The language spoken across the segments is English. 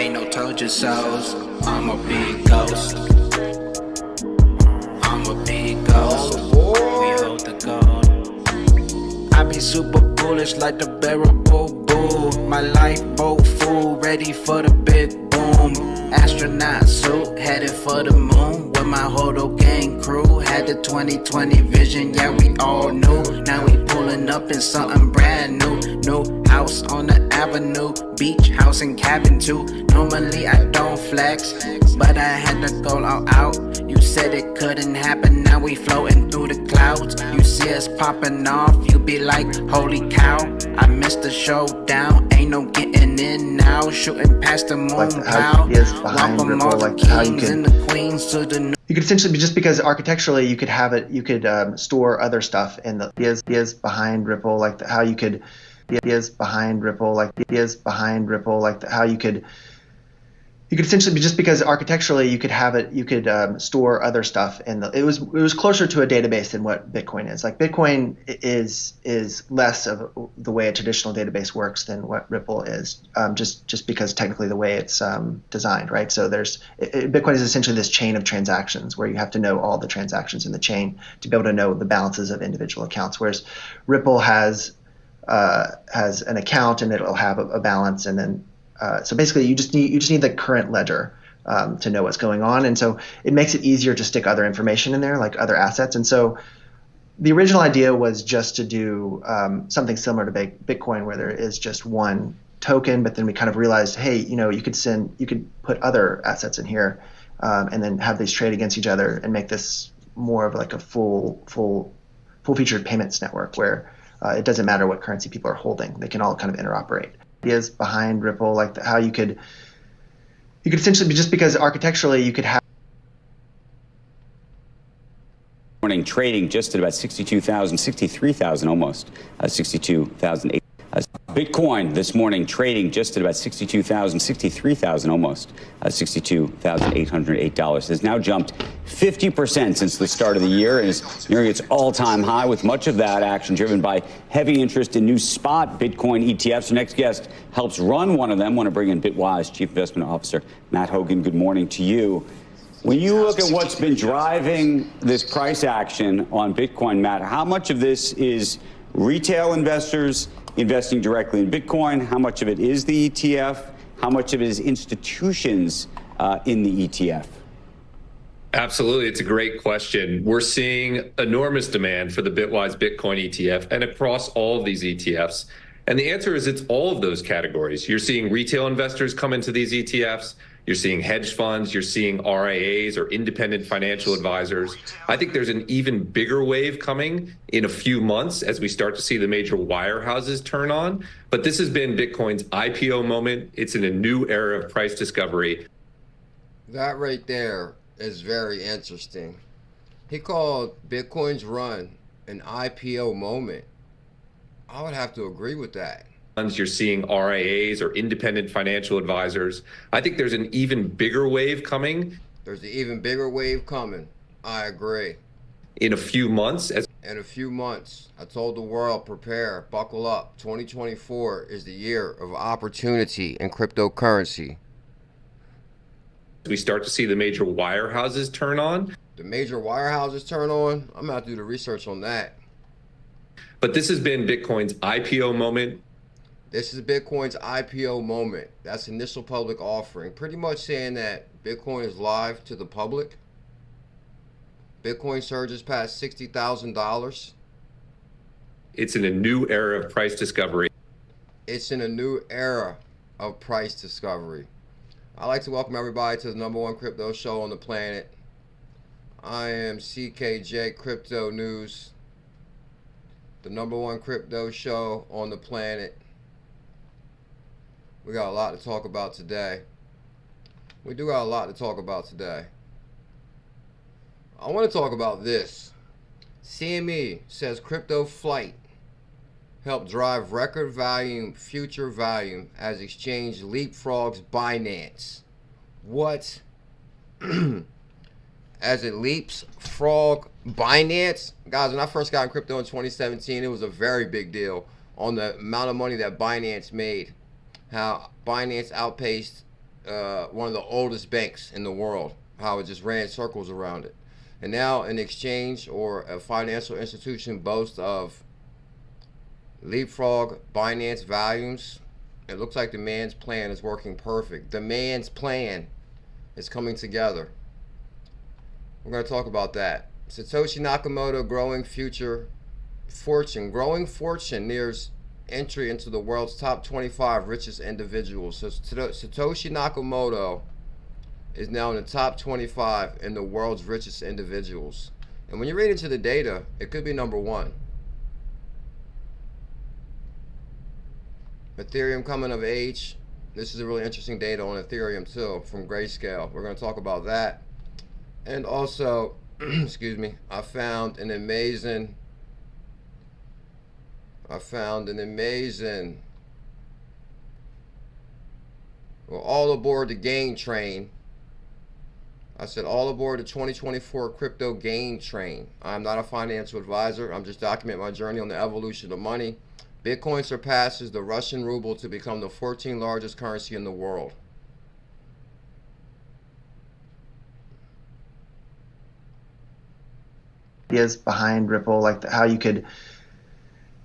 ain't no told you so's. I'm a big ghost. I'm a big ghost. We hold the gold. I be super bullish like the bearable bull. My lifeboat full, ready for the big boom. Astronaut suit, headed for the moon. With my whole gang crew, had the 2020 vision, yeah we all knew. Now we pulling up in something brand new. New house on the avenue, beach house and cabin too. Normally I don't flex, but I had to go all out. You said it couldn't happen, now we floating through the clouds. You see us popping off, you be like, holy cow. I missed the showdown, ain't no getting in now. Shooting past the moon cloud. Welcome all the kings and the queens to the new. You could essentially, just because architecturally you could have it, you could store other stuff in the ideas behind Ripple, like how you could ideas behind Ripple, like ideas behind Ripple, like how you could essentially, just because architecturally you could have it, you could store other stuff in the. It was closer to a database than what Bitcoin is. Like Bitcoin is less of the way a traditional database works than what Ripple is, just because technically the way it's designed, right? So Bitcoin is essentially this chain of transactions where you have to know all the transactions in the chain to be able to know the balances of individual accounts, whereas Ripple has an account and it'll have a balance, and then so basically you just need the current ledger to know what's going on, and so it makes it easier to stick other information in there, like other assets. And so the original idea was just to do something similar to Bitcoin, where there is just one token, but then we kind of realized, hey, you could put other assets in here, and then have these trade against each other and make this more of like a full featured payments network where it doesn't matter what currency people are holding; they can all kind of interoperate. Ideas behind Ripple, like how you could essentially, just because architecturally you could have. Morning trading just at about 62,000, 63,000 almost, 62,008. Bitcoin this morning trading just at about 62,000, 63,000 almost, $62,808. Has now jumped 50% since the start of the year and is nearing its all-time high, with much of that action driven by heavy interest in new spot Bitcoin ETFs. Our next guest helps run one of them. I want to bring in Bitwise Chief Investment Officer Matt Hogan. Good morning to you. When you look at what's been driving this price action on Bitcoin, Matt, how much of this is retail investors investing directly in Bitcoin? How much of it is the ETF? How much of it is institutions in the ETF? Absolutely. It's a great question. We're seeing enormous demand for the Bitwise Bitcoin ETF and across all of these ETFs. And the answer is it's all of those categories. You're seeing retail investors come into these ETFs. You're seeing hedge funds, you're seeing RIAs or independent financial advisors. I think there's an even bigger wave coming in a few months as we start to see the major wirehouses turn on. But this has been Bitcoin's IPO moment. It's in a new era of price discovery. That right there is very interesting. He called Bitcoin's run an IPO moment. I would have to agree with that. You're seeing RIAs or independent financial advisors. I think there's an even bigger wave coming. There's an even bigger wave coming. I agree. In a few months. In a few months. I told the world, prepare, buckle up. 2024 is the year of opportunity in cryptocurrency. We start to see the major wirehouses turn on. The major wirehouses turn on? I'm going to have to do the research on that. But this has been Bitcoin's IPO moment. This is Bitcoin's IPO moment. That's initial public offering. Pretty much saying that Bitcoin is live to the public. Bitcoin surges past $60,000. It's in a new era of price discovery. It's in a new era of price discovery. I'd like to welcome everybody to the #1 crypto show on the planet. I am CKJ Crypto News, the #1 crypto show on the planet. We got a lot to talk about today. We do got a lot to talk about today. I want to talk about this. CME says crypto flight helped drive record volume, future volume as exchange leapfrogs Binance. What? As it leapfrog Binance? Guys, when I first got in crypto in 2017, it was a very big deal on the amount of money that Binance made. How Binance outpaced one of the oldest banks in the world, how it just ran circles around it. And now an exchange or a financial institution boasts of leapfrog Binance volumes. It looks like the man's plan is working perfect. The man's plan is coming together. We're going to talk about that. Satoshi Nakamoto growing fortune nears entry into the world's top 25 richest individuals. So Satoshi Nakamoto is now in the top 25 in the world's richest individuals. And when you read into the data, it could be number one. Ethereum coming of age. This is a really interesting data on Ethereum too, from Grayscale. We're going to talk about that. And also, excuse me, I found an amazing well, all aboard the gain train. I said all aboard the 2024 crypto gain train. I'm not a financial advisor. I'm just documenting my journey on the evolution of money. Bitcoin surpasses the Russian ruble to become the 14th largest currency in the world. Ideas behind Ripple, like how you could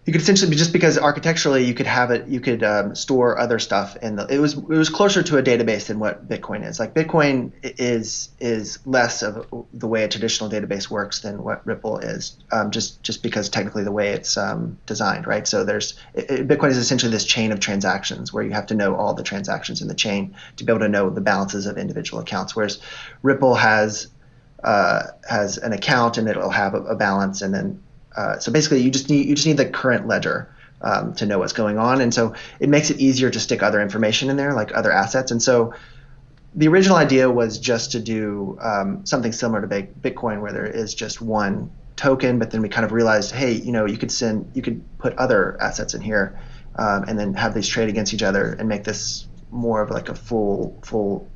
essentially be, just because architecturally you could have it, you could store other stuff in the. It was closer to a database than what Bitcoin is. Like Bitcoin is less of the way a traditional database works than what Ripple is, just because technically the way it's designed, right? So Bitcoin is essentially this chain of transactions where you have to know all the transactions in the chain to be able to know the balances of individual accounts, whereas Ripple has an account and it'll have a balance, and then so basically you just need the current ledger to know what's going on, and so it makes it easier to stick other information in there, like other assets. And so the original idea was just to do something similar to Bitcoin, where there is just one token, but then we kind of realized, hey, you could put other assets in here and then have these trade against each other and make this more of like a full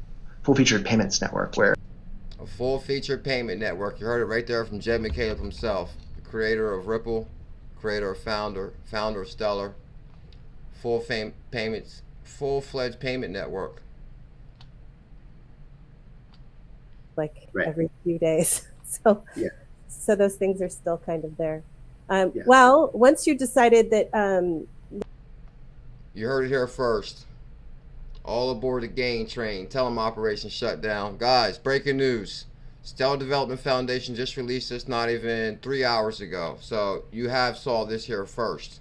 featured payments network, where a full-featured payment network. You heard it right there from Jed McCaleb himself, the creator of Ripple, creator of founder of Stellar. Full-fledged payment network. Like right. Every few days. So, yeah. So those things are still kind of there. Yeah. Well, once you decided that, you heard it here first. All aboard the gain train. Tell them operation shut down. Guys, breaking news. Stellar Development Foundation just released this not even 3 hours ago. So you have saw this here first.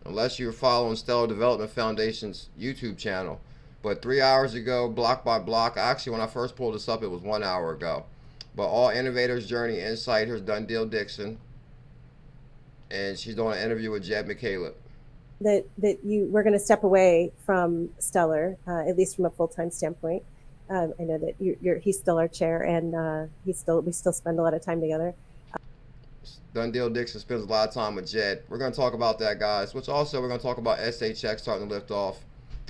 Unless you're following Stellar Development Foundation's YouTube channel. But 3 hours ago, block by block. Actually, when I first pulled this up, it was 1 hour ago. But all innovators journey insight. Here's Dixon. And she's doing an interview with Jed McCaleb. that you were going to step away from Stellar, at least from a full-time standpoint. I know that he's still our chair, and we still spend a lot of time together. Dixon spends a lot of time with Jed. We're going to talk about that, guys. Which also we're going to talk about SHX starting to lift off.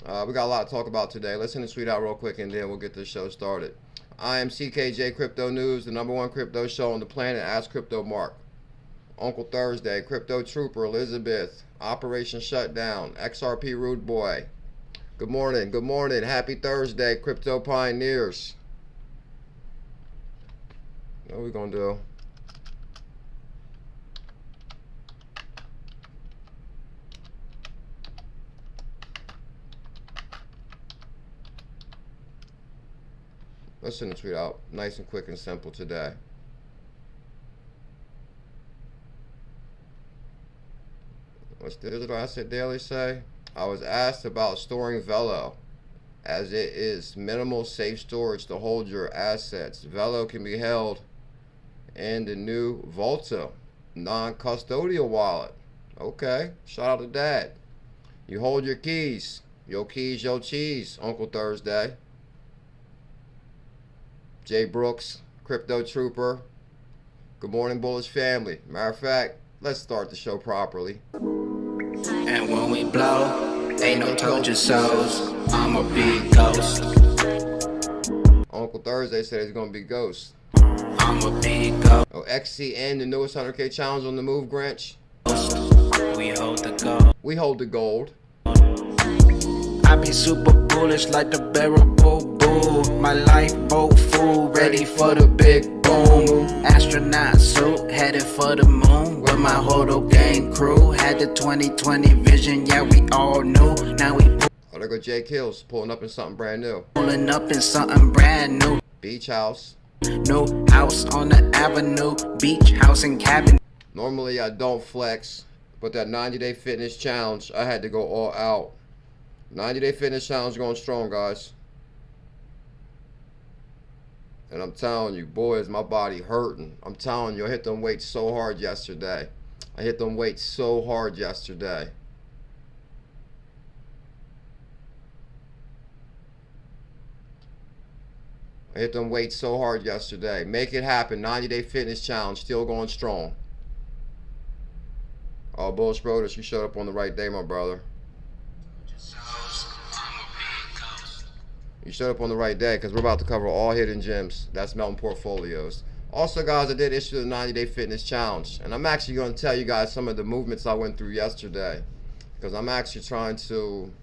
We got a lot to talk about today. Let's send the tweet out real quick, and then we'll get this show started. I am CKJ Crypto News, the #1 crypto show on the planet. Ask Crypto Mark, Uncle Thursday, Crypto Trooper, Elizabeth, Operation Shutdown, XRP Rude Boy. Good morning. Good morning. Happy Thursday, Crypto Pioneers. What are we going to do? Let's send the tweet out nice and quick and simple today. What's the asset daily say? I was asked about storing Velo, as it is minimal safe storage to hold your assets. Velo can be held in the new Volta non-custodial wallet. Okay, shout out to Dad. You hold your keys. Your keys, your cheese, Uncle Thursday. Jay Brooks, Crypto Trooper. Good morning, bullish family. Matter of fact, let's start the show properly. And when we blow, ain't no told you so's. I'm a big ghost. Uncle Thursday said he's gonna be ghost. I'm a big ghost. Oh, XCN, the newest 100K challenge on the move, Grinch. We hold the gold. We hold the gold. I be super bullish like the bearable bull. My lifeboat full, ready for the big boom. Astronaut suit, headed for the moon. With my whole gang crew, had the 2020 vision, yeah, we all knew. Now we Oh, there go Jay Kills, pulling up in something brand new. pulling up in something brand new. Beach house. New house on the avenue, beach house and cabin. Normally I don't flex, but that 90-day fitness challenge, I had to go all out. 90-day fitness challenge going strong, guys. And I'm telling you, boys, my body hurting. I'm telling you, I hit them weights so hard yesterday. I hit them weights so hard yesterday. I hit them weights so hard yesterday. Make it happen. 90-day fitness challenge, still going strong. Oh, 𝕝𝕚𝕟𝕤𝕤, you showed up on the right day, my brother. You showed up on the right day because we're about to cover all hidden gems. That's ℚ𝕝𝕟𝕠𝕨 portfolios. Also, guys, I did issue the 90-day fitness challenge, and I'm actually going to tell you guys some of the movements I went through yesterday, because I'm actually trying to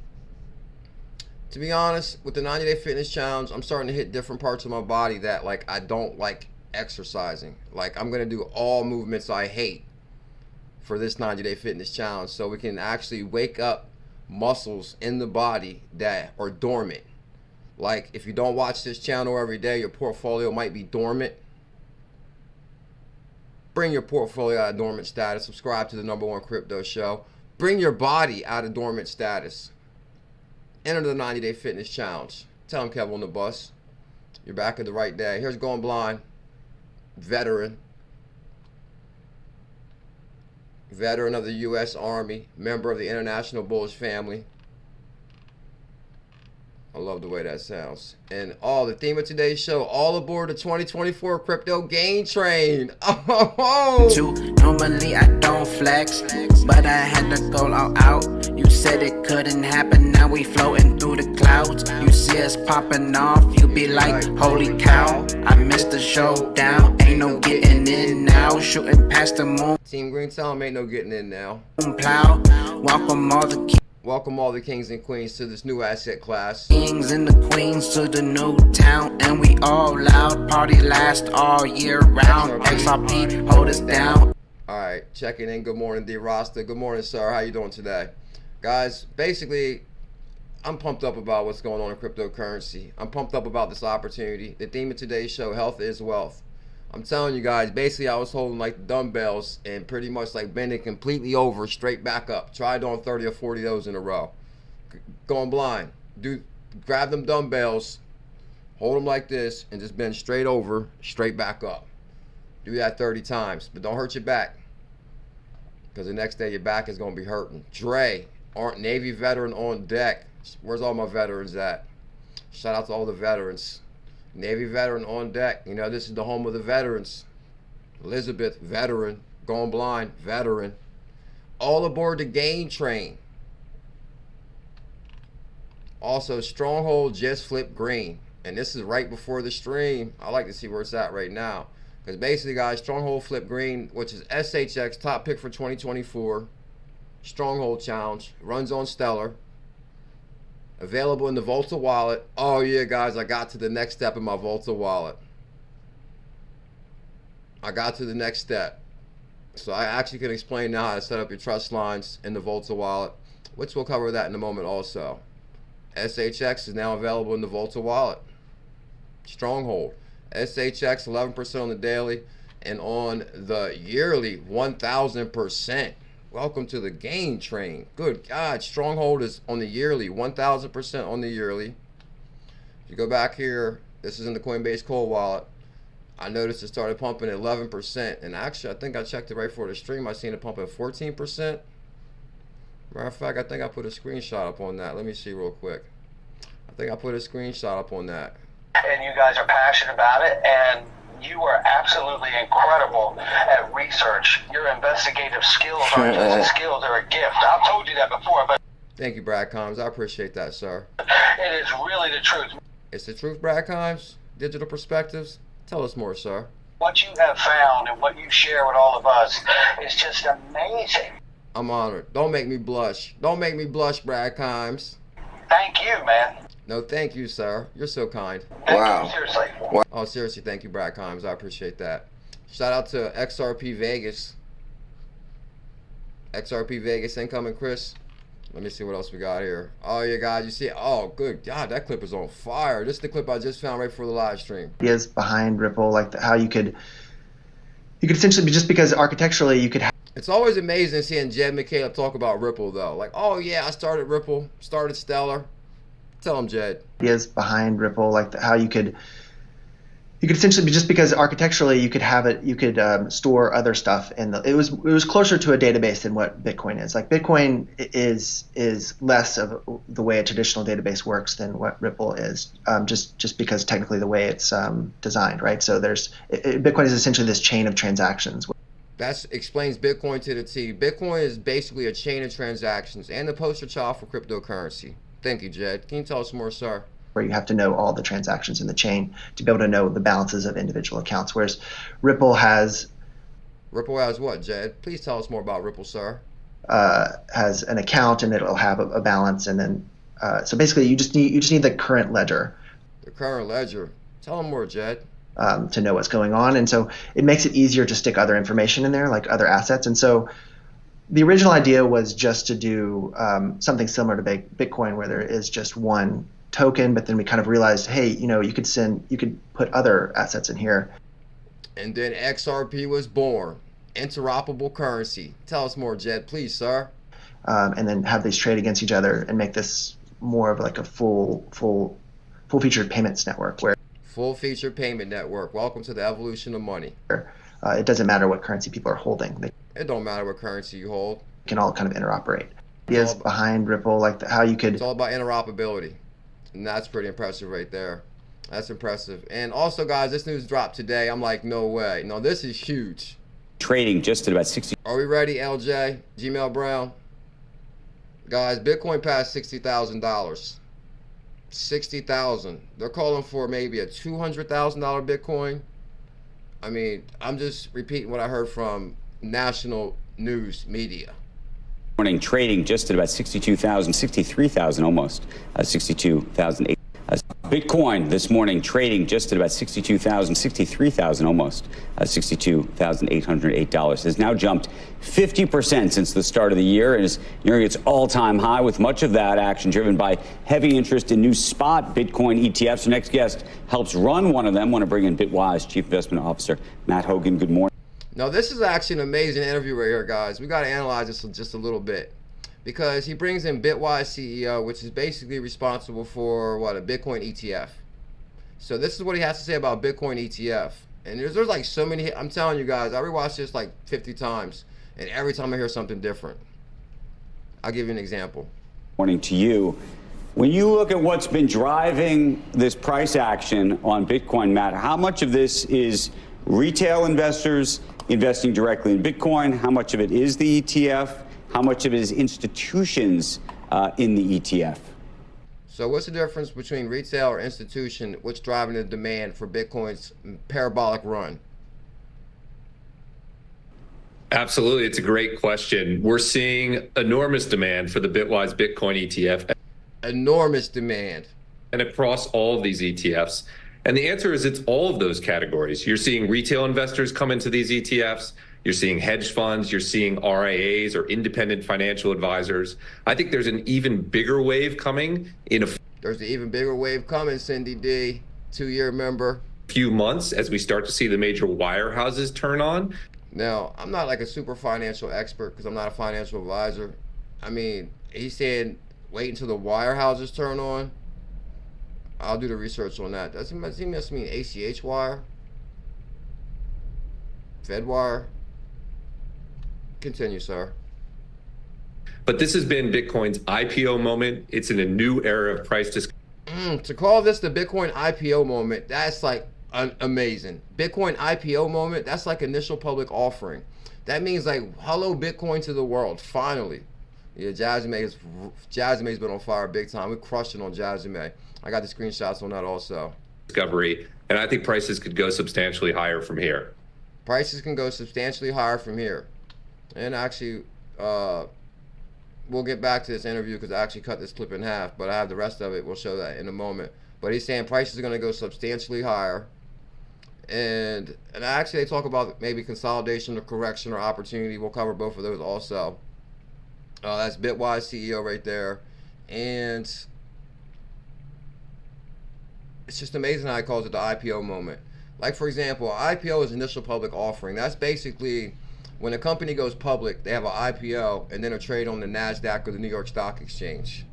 be honest, with the 90-day fitness challenge, I'm starting to hit different parts of my body that, like, I don't like exercising. Like, I'm going to do all movements I hate for this 90-day fitness challenge, so we can actually wake up muscles in the body that are dormant. Like, if you don't watch this channel every day, your portfolio might be dormant. Bring your portfolio out of dormant status. Subscribe to the #1 crypto show. Bring your body out of dormant status. Enter the 90-day fitness challenge. Tell him Kev on the bus. You're back at the right day. Here's Going Blind. Veteran of the U.S. Army. Member of the International Bullish family. I love the way that sounds. And the theme of today's show, all aboard the 2024 crypto gain train. Oh! Normally I don't flex, but I had to go all out. You said it couldn't happen, now we floating through the clouds. You see us popping off, you be like, holy cow. I missed the showdown, ain't no getting in now. Shooting past the moon. Team Green, tell them ain't no getting in now. Plow, welcome all the kings and queens to this new asset class. Kings and the queens to the new town, and we all loud. Party last all year round. XRP hold us down. Alright, checking in. Good morning, D Rasta. Good morning, sir. How you doing today? Guys, basically, I'm pumped up about what's going on in cryptocurrency. I'm pumped up about this opportunity. The theme of today's show, health is wealth. I'm telling you guys, basically I was holding like the dumbbells and pretty much like bending completely over, straight back up. Tried on 30 or 40 of those in a row. Going blind. Grab them dumbbells, hold them like this, and just bend straight over, straight back up. Do that 30 times, but don't hurt your back, because the next day your back is going to be hurting. Dre, Navy veteran on deck. Where's all my veterans at? Shout out to all the veterans. Navy veteran on deck. You know, this is the home of the veterans. Elizabeth, veteran. Going blind, veteran. All aboard the gain train. Also, Stronghold just flipped green. And this is right before the stream. I like to see where it's at right now. Because basically, guys, Stronghold flipped green, which is SHX, top pick for 2024. Stronghold challenge. Runs on Stellar. Available in the Volta wallet. Oh yeah, guys, I got to the next step in my Volta wallet. I got to the next step. So I actually can explain now how to set up your trust lines in the Volta wallet, which we'll cover that in a moment also. SHX is now available in the Volta wallet. Stronghold. SHX 11% on the daily, and on the yearly 1,000%. Welcome to the gain train. Good God, Stronghold is on the yearly, 1,000% on the yearly. If you go back here, this is in the Coinbase Cold Wallet. I noticed it started pumping at 11%, and actually I think I checked it right before the stream. I seen it pumping 14%. Matter of fact, I think I put a screenshot up on that. Let me see real quick. I think I put a screenshot up on that. And you guys are passionate about it, and you are absolutely incredible at research. Your investigative skills aren't just skills, they're a gift. I've told you that before, but thank you, Brad Combs. I appreciate that, sir. it is really the truth. It's the truth, Brad Combs. Digital perspectives. Tell us more, sir. What you have found and what you share with all of us is just amazing. I'm honored. Don't make me blush. Don't make me blush, Brad Combs. Thank you, man. No, thank you, sir. You're so kind. Thank you, seriously. Oh, seriously, thank you, Brad Kimes. I appreciate that. Shout out to XRP Vegas. XRP Vegas incoming, Chris. Let me see what else we got here. Oh, yeah, guys, you see, oh, good God, that clip is on fire. This is the clip I just found right before the live stream. Ideas behind Ripple, like how you could essentially be, just because architecturally you could have. It's always amazing seeing Jed McCaleb talk about Ripple, though. Like, oh, yeah, I started Ripple, started Stellar. Tell him, Jed. Ideas behind Ripple, like how you could essentially be, just because architecturally you could have it, you could store other stuff, and it was closer to a database than what Bitcoin is. Like Bitcoin is less of the way a traditional database works than what Ripple is, just because technically the way it's designed, right? So Bitcoin is essentially this chain of transactions. That explains Bitcoin to the T. Bitcoin is basically a chain of transactions and the poster child for cryptocurrency. Thank you, Jed. Can you tell us more, sir? Where you have to know all the transactions in the chain to be able to know the balances of individual accounts, whereas Ripple has what, Jed? Please tell us more about Ripple, sir. Has an account, and it'll have a balance, and then so basically you just need the current ledger. The current ledger. Tell them more, Jed. To know what's going on, and so it makes it easier to stick other information in there, like other assets. And so the original idea was just to do something similar to Bitcoin, where there is just one token, but then we kind of realized, hey, you could put other assets in here. And then XRP was born, interoperable currency. Tell us more, Jed, please, sir. And then have these trade against each other and make this more of like a full-featured payments network, where full-featured payment network. Welcome to the evolution of money. It doesn't matter what currency people are holding. It don't matter what currency you hold. Can all kind of interoperate. Ideas behind Ripple, like how you could. It's all about interoperability, and that's pretty impressive right there. That's impressive. And also, guys, this news dropped today. I'm like, no way. No, this is huge. Trading just at about 60. Are we ready, LJ? Gmail Brown. Guys, Bitcoin passed $60,000. 60,000. They're calling for maybe a $200,000 Bitcoin. I mean, I'm just repeating what I heard from national news media. Morning trading just at about 62,000, 63,000 almost, 62,008. Bitcoin this morning trading just at about 62,000, 63,000 almost, $62,808. Has now jumped 50% since the start of the year and is nearing its all-time high, with much of that action driven by heavy interest in new spot Bitcoin ETFs. Our next guest helps run one of them. I want to bring in BitWise Chief Investment Officer Matt Hogan. Good morning. Now, this is actually an amazing interview right here, guys. We got to analyze this just a little bit, because he brings in BitWise CEO, which is basically responsible for a Bitcoin ETF. So this is what he has to say about Bitcoin ETF. And there's like so many. I'm telling you guys, I rewatched this like 50 times, and every time I hear something different. I'll give you an example. Morning to you. When you look at what's been driving this price action on Bitcoin, Matt, how much of this is retail investors investing directly in Bitcoin? How much of it is the ETF? How much of it is institutions in the ETF? So what's the difference between retail or institution? What's driving the demand for Bitcoin's parabolic run? Absolutely. It's a great question. We're seeing enormous demand for the Bitwise Bitcoin ETF. Enormous demand. And across all of these ETFs. And the answer is it's all of those categories. You're seeing retail investors come into these ETFs. You're seeing hedge funds. You're seeing RIAs or independent financial advisors. I think there's an even bigger wave coming in There's an even bigger wave coming, Cindy D, 2-year member. Few months as we start to see the major wirehouses turn on. Now, I'm not like a super financial expert because I'm not a financial advisor. I mean, he's saying wait until the wirehouses turn on. I'll do the research on that. Does he must mean ACH wire? Fed wire? Continue, sir. But this has been Bitcoin's IPO moment. It's in a new era of price discovery. To call this the Bitcoin IPO moment, that's like amazing. Bitcoin IPO moment, that's like initial public offering. That means like, hello Bitcoin to the world, finally. Yeah, Jazzy May's been on fire big time. We're crushing on Jazzy May. I got the screenshots on that also. Discovery, and I think prices could go substantially higher from here. Prices can go substantially higher from here. And actually, we'll get back to this interview because I actually cut this clip in half, but I have the rest of it. We'll show that in a moment. But he's saying prices are going to go substantially higher. And actually they talk about maybe consolidation or correction or opportunity. We'll cover both of those also. That's Bitwise CEO right there. And it's just amazing how he calls it the IPO moment. Like, for example, IPO is initial public offering. That's basically when a company goes public, they have an IPO and then a trade on the NASDAQ or the New York Stock Exchange.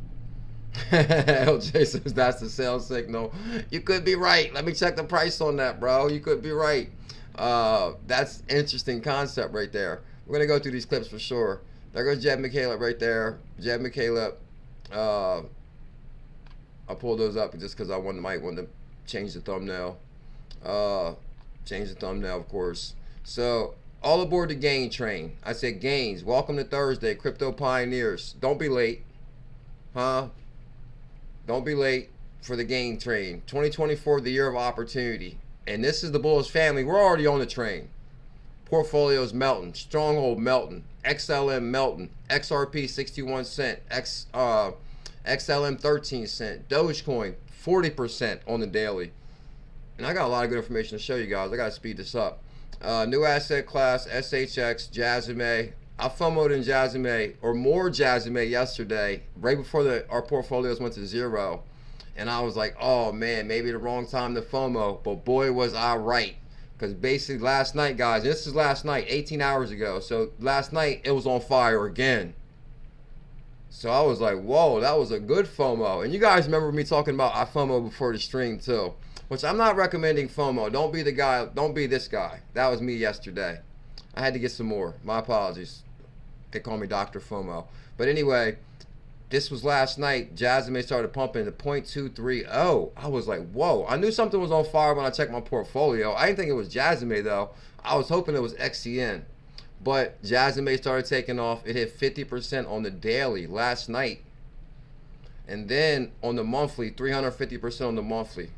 LJ says that's the sales signal. You could be right. Let me check the price on that, bro. You could be right. That's an interesting concept right there. We're going to go through these clips for sure. There goes 𝕤𝕝𝕚𝕚𝕚 right there. 𝕤𝕚𝕚𝕚. I pulled those up just because I might want to change the thumbnail. Change the thumbnail, of course. So, all aboard the gain train. I said gains. Welcome to Thursday, crypto pioneers. Don't be late. Don't be late for the gain train. 2024, the year of opportunity. And this is the Bulls family. We're already on the train. Portfolios melting. Stronghold melting. XLM melting. XRP 61 cent. XLM 13 cent. Dogecoin 40% on the daily. And I got a lot of good information to show you guys. I got to speed this up. New asset class, SHX, 𝕤𝕚𝕚𝕚. I FOMO'd in 𝕤𝕚𝕚𝕚 or more 𝕤𝕚𝕚𝕚 yesterday, right before our portfolios went to zero. And I was like, oh man, maybe the wrong time to FOMO. But boy, was I right. Because basically last night, guys, this is last night, 18 hours ago. So last night, it was on fire again. So I was like, whoa, that was a good FOMO. And you guys remember me talking about I FOMO before the stream too. Which I'm not recommending FOMO. Don't be the guy, don't be this guy. That was me yesterday. I had to get some more. My apologies. They call me Dr. FOMO. But anyway, this was last night. 𝕤𝕚𝕚𝕚 started pumping to 0.230. I was like, whoa. I knew something was on fire when I checked my portfolio. I didn't think it was 𝕤𝕚𝕚𝕚 though. I was hoping it was XCN. But 𝕤𝕚𝕚𝕚 started taking off. It hit 50% on the daily last night. And then on the monthly, 350% on the monthly.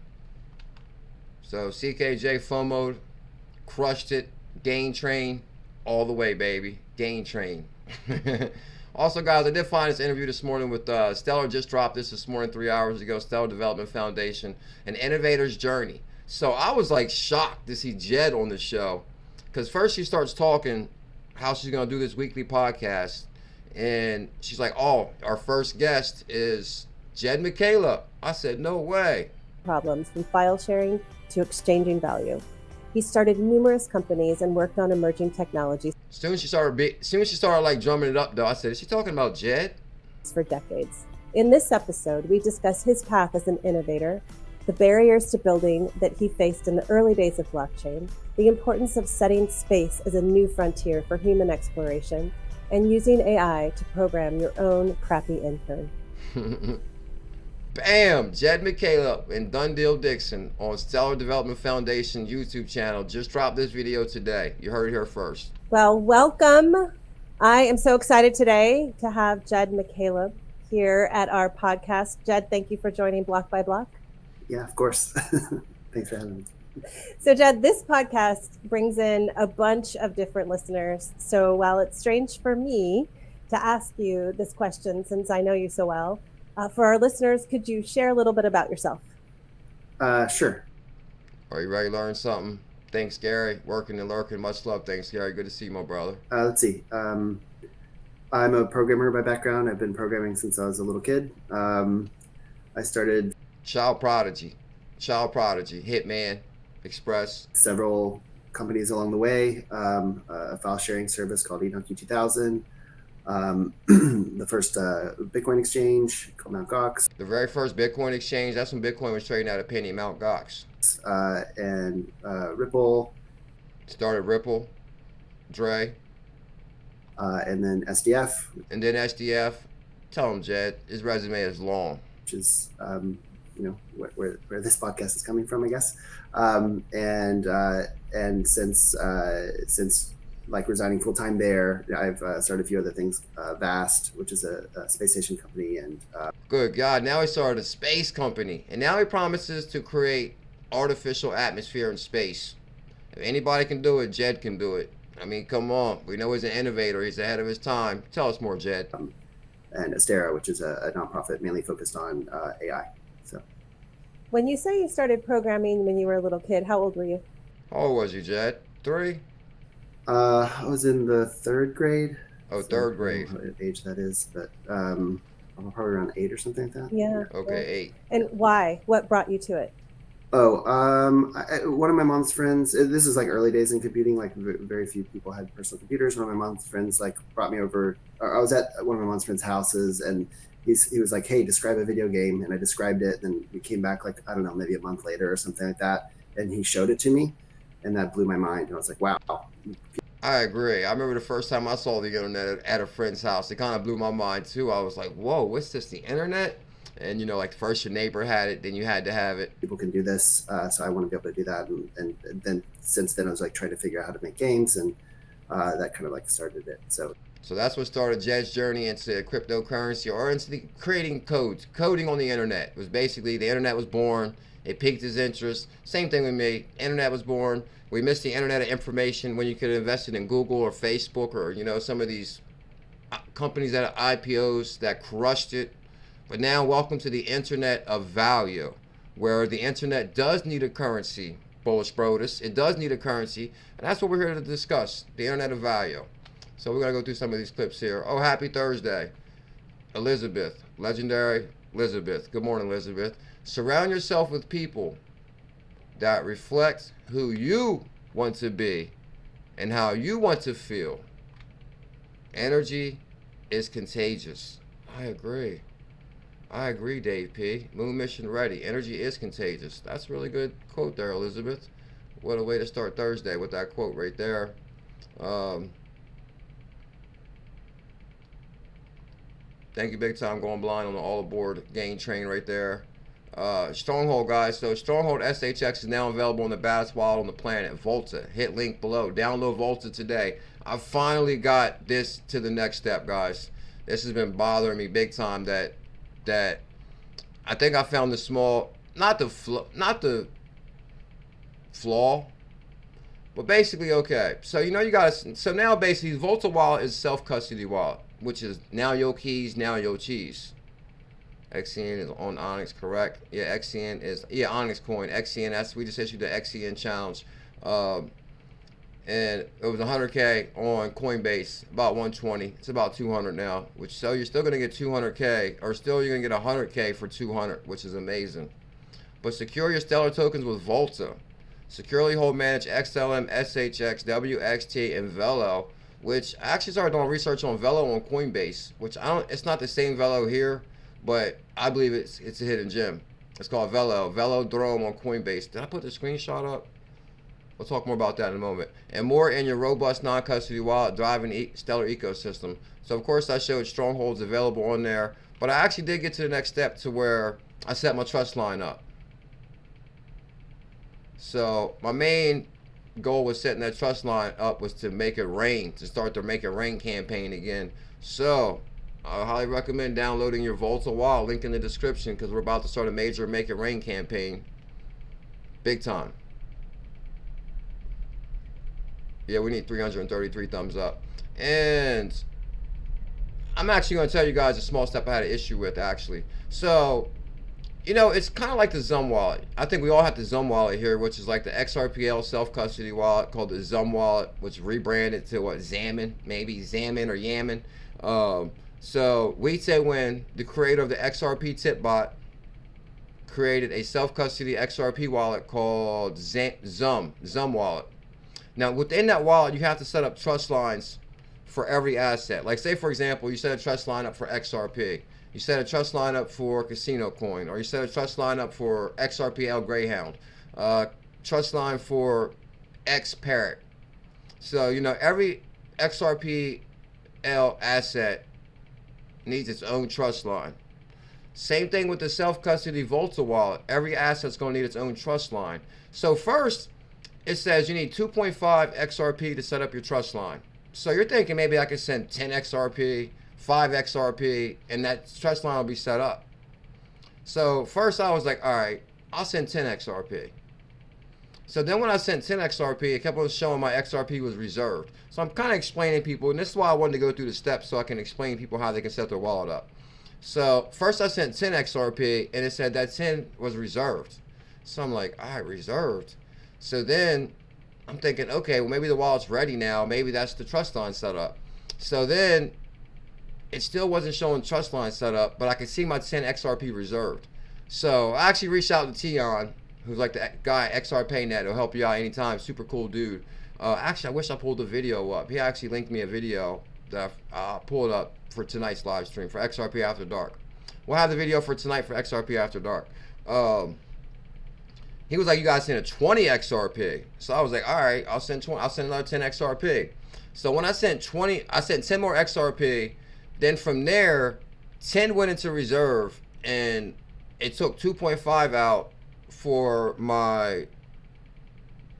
So CKJ FOMO'd, crushed it, gain train, all the way, baby. Gain train. Also, guys, I did find this interview this morning with Stellar. Just dropped this morning 3 hours ago. Stellar Development Foundation, an innovator's journey. So I was like shocked to see Jed on the show, because first she starts talking how she's gonna do this weekly podcast, and she's like, "Oh, our first guest is 𝕤𝕚𝕚𝕚𝕚." I said, "No way." Problems from file sharing to exchanging value. He started numerous companies and worked on emerging technologies. As soon as she started like drumming it up, though, I said, "Is she talking about Jed?" For decades. In this episode, we discuss his path as an innovator, the barriers to building that he faced in the early days of blockchain, the importance of setting space as a new frontier for human exploration, and using AI to program your own crappy intern. Bam! 𝕤𝕚𝕚𝕚𝕚 and Dundee Dixon on Stellar Development Foundation YouTube channel just dropped this video today. You heard it here first. Well, welcome. I am so excited today to have 𝕤𝕚𝕚𝕚𝕚 here at our podcast. Jed, thank you for joining Block by Block. Yeah, of course. Thanks for having me. So Jed, this podcast brings in a bunch of different listeners. So while it's strange for me to ask you this question, since I know you so well, for our listeners, could you share a little bit about yourself? Sure. Are you ready to learn something? Thanks, Gary. Working and lurking. Much love. Thanks, Gary. Good to see you, my brother. Let's see. I'm a programmer by background. I've been programming since I was a little kid. I started Child prodigy, Hitman, Express. Several companies along the way. A file sharing service called Enoch 2000. The first Bitcoin exchange called Mt. Gox. The very first Bitcoin exchange, that's when Bitcoin was trading at a penny, Mt. Gox. And Ripple. Started Ripple, Dre. And then SDF. And then SDF. Tell him, Jed, his resume is long. Which is, where this podcast is coming from, I guess. And since like resigning full time there, I've started a few other things. Vast, which is a space station company, and good God, now he started a space company, and now he promises to create artificial atmosphere in space. If anybody can do it, Jed can do it. I mean, come on, we know he's an innovator. He's ahead of his time. Tell us more, Jed. and Astera, which is a nonprofit mainly focused on AI. So, when you say you started programming when you were a little kid, how old were you? How old was you, Jed? 3? I was in the 3rd grade. Oh, 3rd grade. I don't know what age that is, but I'm probably around 8 or something like that. Yeah. Okay, 8. And why? What brought you to it? Oh, one of my mom's friends, this is like early days in computing, like very few people had personal computers. One of my mom's friends like brought me over, I was at one of my mom's friends' houses, and he was like, hey, describe a video game. And I described it. And we came back like, I don't know, maybe a month later or something like that. And he showed it to me, and that blew my mind. And I was like, wow. I agree. I remember the first time I saw the internet at a friend's house. It kind of blew my mind too. I was like, whoa, what's this, the internet? And, you know, like first your neighbor had it, then you had to have it. People can do this, so I want to be able to do that. And then since then, I was like trying to figure out how to make games, and that kind of like started it. So that's what started Jed's journey into cryptocurrency, or into creating coding on the internet. It was basically the internet was born. It piqued his interest. Same thing with me. Internet was born. We missed the internet of information when you could invest it in Google or Facebook, or, you know, some of these companies that are IPOs that crushed it. But now, welcome to the internet of value, where the internet does need a currency, 𝕝𝕚𝕟𝕚𝕚. It does need a currency, and that's what we're here to discuss, the internet of value. So we're going to go through some of these clips here. Oh, happy Thursday. Elizabeth, legendary Elizabeth. Good morning, Elizabeth. Surround yourself with people that reflect who you want to be and how you want to feel. Energy is contagious. I agree. I agree, Dave P. Moon mission ready. Energy is contagious. That's a really good quote there, Elizabeth. What a way to start Thursday with that quote right there. Thank you big time, going blind on the all aboard gain train right there. Stronghold, guys. So Stronghold SHX is now available on the baddest wallet on the planet, VuLLZiLLa. Hit link below. Download VuLLZiLLa today. I finally got this to the next step, guys. This has been bothering me big time, that I think I found the small, not the flaw, but basically, okay. So, you know, you got to, so now basically VuLLZiLLa wallet is self-custody wallet, which is now your keys, now your cheese. XCN is on Onyx, correct? Yeah, XCN is, yeah, Onyx coin. XCN, we just issued the XCN challenge. And it was 100K on Coinbase, about 120. It's about 200 now, which, so you're still going to get 200K, or still you're going to get 100K for 200, which is amazing. But secure your Stellar tokens with VuLLZiLLa. Securely hold, manage XLM, SHX, WXT, and Velo, which I actually started doing research on Velo on Coinbase, which it's not the same Velo here, but I believe it's a hidden gem. It's called 𝕊𝕚𝕟𝕚𝕚 on Coinbase. Did I put the screenshot up? We'll talk more about that in a moment. And more in your robust non-custody wallet driving Stellar ecosystem. So of course I showed strongholds available on there, but I actually did get to the next step to where I set my trust line up. So my main goal with setting that trust line up was to make it rain, to start the Make It Rain campaign again. So I highly recommend downloading your VuLLZiLLa wallet, link in the description, because we're about to start a major Make It Rain campaign. Big time. Yeah, we need 333 thumbs up. And I'm actually going to tell you guys a small step I had an issue with, actually. So, you know, it's kind of like the Zum wallet. I think we all have the Zum wallet here, which is like the XRPL self-custody wallet called the Zum wallet, which rebranded to what, Xamin, maybe Xamin or Yamin. So YTD, the creator of the XRP tip bot, created a self-custody XRP wallet called Zum wallet. Now, within that wallet, you have to set up trust lines for every asset. Like, say, for example, you set a trust line up for XRP. You set a trust line up for Casino Coin. Or you set a trust line up for XRPayNet, trust line for 𝕝𝕚𝕟𝕜𝕤. So, you know, every XRPL asset needs its own trust line. Same thing with the self-custody VuLLZiLLa wallet. Every asset's going to need its own trust line. So first, it says you need 2.5 XRP to set up your trust line. So you're thinking maybe I could send 10 XRP, 5 XRP, and that trust line will be set up. So first I was like, all right, I'll send 10 XRP. So then when I sent 10 XRP, it kept on showing my XRP was reserved. So I'm kind of explaining people, and this is why I wanted to go through the steps so I can explain people how they can set their wallet up. So first I sent 10 XRP, and it said that 10 was reserved. So I'm like, all right, reserved. So then I'm thinking, okay, well, maybe the wallet's ready now. Maybe that's the trust line set up. So then it still wasn't showing trust line set up, but I could see my 10 XRP reserved. So I actually reached out to Tion, who's like the guy at XRPayNet. He'll help you out anytime. Super cool dude. Actually, I wish I pulled the video up. He actually linked me a video that I pulled up for tonight's live stream for XRP After Dark. We'll have the video for tonight for XRP After Dark. He was like, you guys send a 20 XRP. So I was like, all right, I'll send 20. I'll send another 10 XRP. So when I sent 20, I sent 10 more XRP. Then from there, 10 went into reserve, and it took 2.5 out for my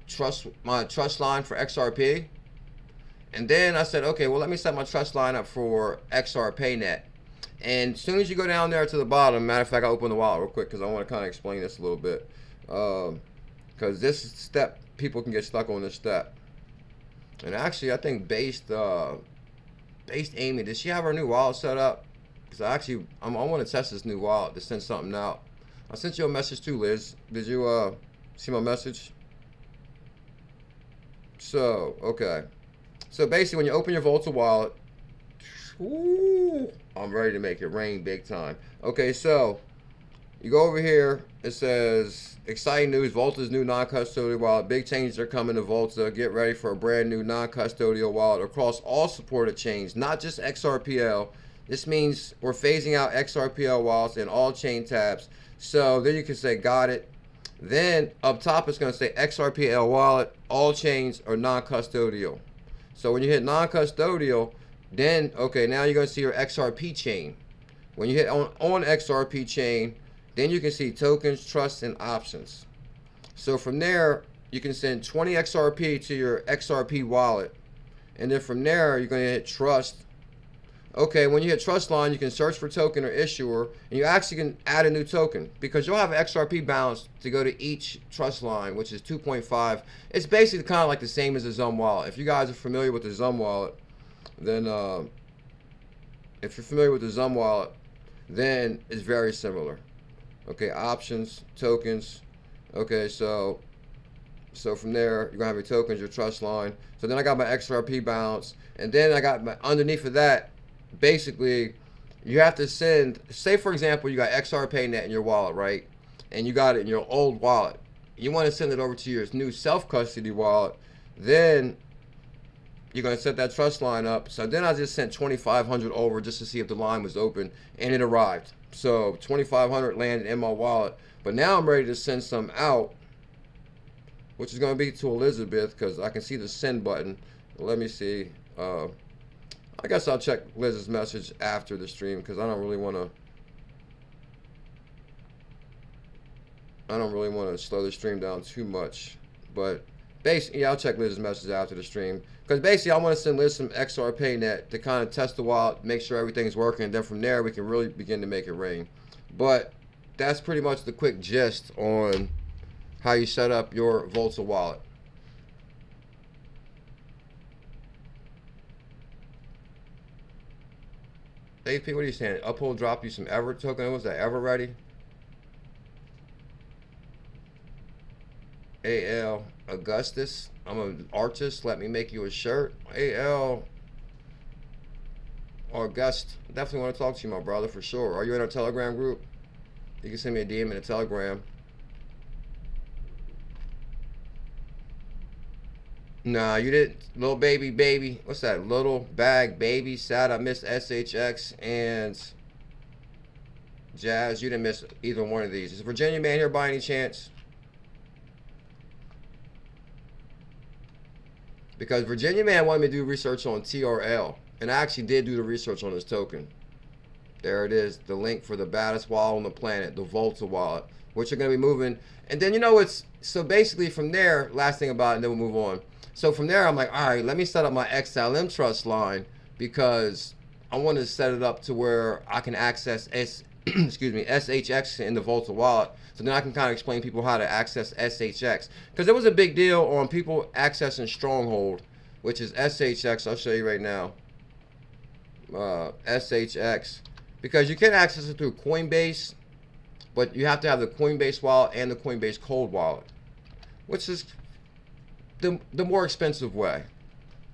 trust line for XRP. And then I said, okay, well, let me set my trust line up for XRPayNet. And as soon as you go down there to the bottom, matter of fact, I'll open the wallet real quick because I want to kind of explain this a little bit. Because this step, people can get stuck on this step. And actually, I think 𝕝𝕚𝕟𝕤𝕤, did she have her new wallet set up? Because I want to test this new wallet to send something out. I sent you a message too, Liz. Did you see my message? So, okay. So basically, when you open your Volta wallet, ooh, I'm ready to make it rain big time. Okay, so you go over here. It says, exciting news, Volta's new non-custodial wallet. Big changes are coming to Volta. Get ready for a brand new non-custodial wallet across all supported chains, not just XRPL. This means we're phasing out XRPL wallets in all chain tabs. So then you can say, got it. Then up top, it's going to say XRPL wallet. All chains are non-custodial. So when you hit non-custodial, then, okay, now you're going to see your XRP chain. When you hit on XRP chain, then you can see tokens, trusts, and options. So from there, you can send 20 XRP to your XRP wallet. And then from there, you're going to hit trust. Okay, when you hit trust line, you can search for token or issuer, and you actually can add a new token because you'll have an XRP balance to go to each trust line, which is 2.5. It's basically kind of like the same as the Zum wallet. If you guys are familiar with the Zum wallet, then then it's very similar. Okay, options, tokens. Okay, so from there, you're gonna have your tokens, your trust line. So then I got my XRP balance, and then I got my underneath of that. Basically, you have to send. Say for example, you got XRPayNet in your wallet, right? And you got it in your old wallet. You want to send it over to your new self-custody wallet. Then you're gonna set that trust line up. So then I just sent 2,500 over just to see if the line was open, and it arrived. So 2,500 landed in my wallet, but now I'm ready to send some out, which is going to be to Elizabeth because I can see the send button. Let me see. I guess I'll check Liz's message after the stream because I don't really want to slow the stream down too much. But basically, yeah, I'll check Liz's message after the stream because basically I want to send Liz some XRPayNet to kind of test the wallet, make sure everything's working, and then from there we can really begin to make it rain. But that's pretty much the quick gist on how you set up your Volta wallet. AP, what are you saying? Uphold drop you some Ever token. Was that Ever ready? AL Augustus, I'm an artist. Let me make you a shirt. AL August, definitely want to talk to you, my brother, for sure. Are you in our Telegram group? You can send me a DM in a Telegram. Nah, you didn't. Little baby. What's that? Little bag baby. Sad I missed SHX and Jazz. You didn't miss either one of these. Is Virginia Man here by any chance? Because Virginia Man wanted me to do research on TRL, and I actually did do the research on this token. There it is, the link for the baddest wallet on the planet, the Volta wallet, which are going to be moving. And then, you know, it's so basically from there, last thing about it, and then we'll move on. So from there, I'm like, all right, let me set up my XLM trust line because I want to set it up to where I can access excuse me, SHX in the Volta wallet. So then I can kind of explain people how to access SHX, because there was a big deal on people accessing Stronghold, which is SHX. I'll show you right now. SHX, because you can access it through Coinbase, but you have to have the Coinbase wallet and the Coinbase Cold wallet, which is the more expensive way.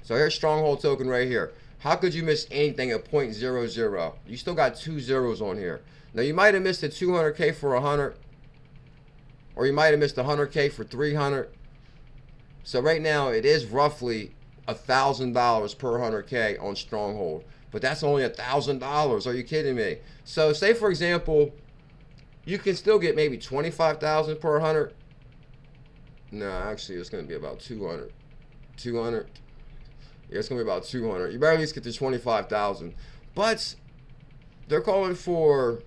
So here's Stronghold token right here. How could you miss anything at 0.00? You still got 2 zeros on here. Now you might have missed the 200K for 100, or you might have missed 100K for 300. So right now it is roughly $1,000 per 100K on Stronghold, but that's only $1,000. Are you kidding me? So say for example, you can still get maybe 25,000 per 100. No, actually it's going to be about 200. 200. Yeah, it's going to be about 200. You better at least get to 25,000. But they're calling for,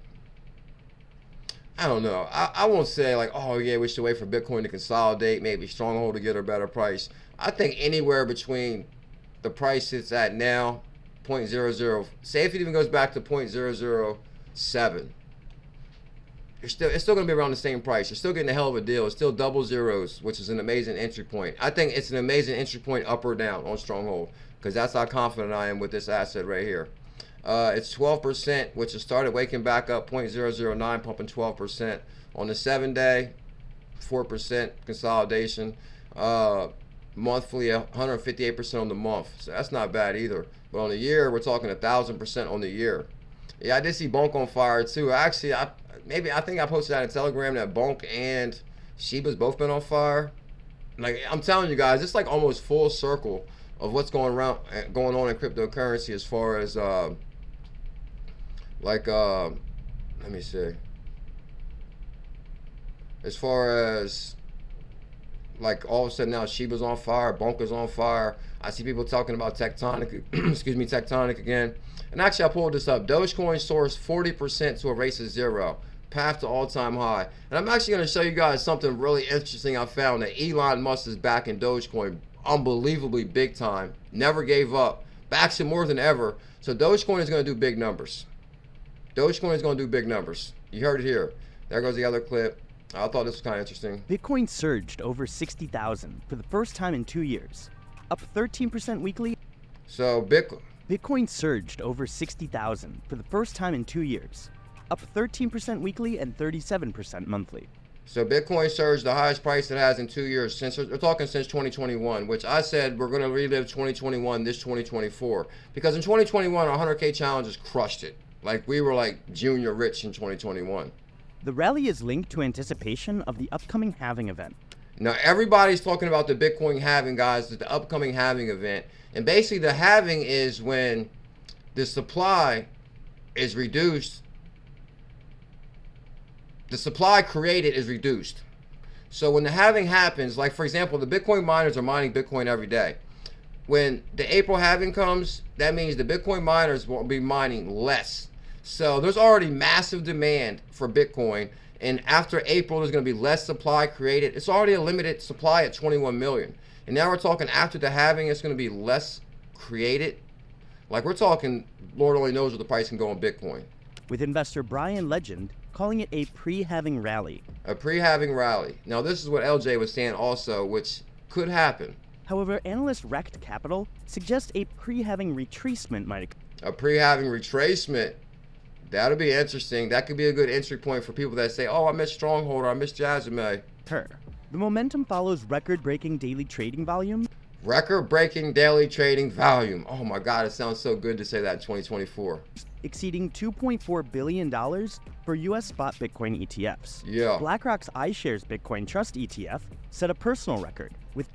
I don't know. I won't say like, oh yeah, we should wait for Bitcoin to consolidate, maybe Stronghold to get a better price. I think anywhere between the price it's at now, 0.00, say if it even goes back to 0.007, it's still going to be around the same price. You're still getting a hell of a deal. It's still double zeros, which is an amazing entry point. I think it's an amazing entry point up or down on Stronghold, because that's how confident I am with this asset right here. It's 12%, which has started waking back up, 0.009, pumping 12% on the 7-day, 4% consolidation. Monthly, 158% on the month. So that's not bad either. But on the year, we're talking 1,000% on the year. Yeah, I did see Bonk on fire too. Actually, I think I posted that in Telegram that Bonk and Shiba's both been on fire. Like I'm telling you guys, it's like almost full circle of what's going on in cryptocurrency as far as let me see. As far as like all of a sudden now Shiba's on fire, Bonk is on fire. I see people talking about Tectonic, excuse me, Tectonic again. And actually I pulled this up. Dogecoin soars 40% to erase a zero. Path to all-time high. And I'm actually going to show you guys something really interesting I found, that Elon Musk is back in Dogecoin unbelievably big time. Never gave up. Backs it more than ever. So Dogecoin is going to do big numbers. Dogecoin is going to do big numbers. You heard it here. There goes the other clip. I thought this was kind of interesting. Bitcoin surged over 60,000 for the first time in 2 years, up 13% weekly. So Bitcoin surged over 60,000 for the first time in 2 years, up 13% weekly and 37% monthly. So Bitcoin surged the highest price it has in 2 years. We're talking since 2021, which I said we're going to relive 2021 this 2024. Because in 2021, our 100K challenges crushed it. Like we were like junior rich in 2021. The rally is linked to anticipation of the upcoming halving event. Now everybody's talking about the Bitcoin halving, guys, the upcoming halving event. And basically the halving is when the supply is reduced. The supply created is reduced. So when the halving happens, like for example, the Bitcoin miners are mining Bitcoin every day. When the April halving comes, that means the Bitcoin miners will be mining less. So there's already massive demand for Bitcoin. And after April, there's going to be less supply created. It's already a limited supply at 21 million. And now we're talking after the halving, it's going to be less created. Like we're talking, Lord only knows where the price can go on Bitcoin. With investor Brian Legend calling it a pre-halving rally. A pre-halving rally. Now this is what LJ was saying also, which could happen. However, analyst Rect Capital suggests a pre-halving retracement might occur. A pre-halving retracement. That'll be interesting. That could be a good entry point for people that say, oh, I missed Stronghold or I missed 𝕤𝕤𝕤𝕤. The momentum follows record-breaking daily trading volume. Record-breaking daily trading volume. Oh my God, it sounds so good to say that in 2024. Exceeding $2.4 billion for U.S. spot Bitcoin ETFs. Yeah. BlackRock's iShares Bitcoin Trust ETF set a personal record with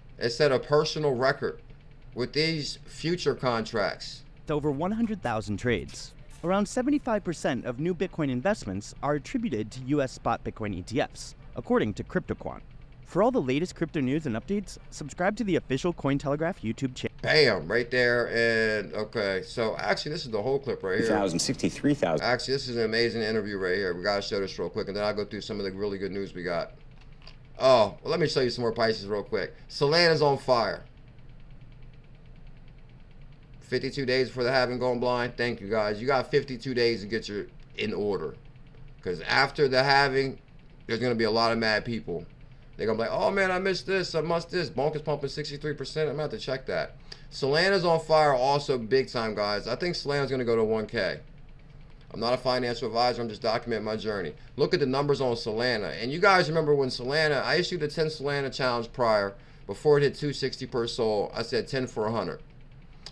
these future contracts. Over 100,000 trades. Around 75% of new Bitcoin investments are attributed to U.S. spot Bitcoin ETFs, according to CryptoQuant. For all the latest crypto news and updates, subscribe to the official Cointelegraph YouTube channel. Bam, right there. And okay, so actually this is the whole clip right here. 63,000. Actually, this is an amazing interview right here. We gotta show this real quick, and then I'll go through some of the really good news we got. Oh, well, let me show you some more prices real quick. Solana's on fire. 52 days before the halving going blind. Thank you guys. You got 52 days to get your in order. Because after the halving, there's going to be a lot of mad people. They're going to be like, oh man, I missed this, I must this. Bonk is pumping 63%. I'm going to have to check that. Solana's on fire also big time, guys. I think Solana's going to go to 1K. I'm not a financial advisor. I'm just documenting my journey. Look at the numbers on Solana. And you guys remember when Solana, I issued the 10 Solana challenge prior. Before it hit 260 per soul, I said 10 for 100.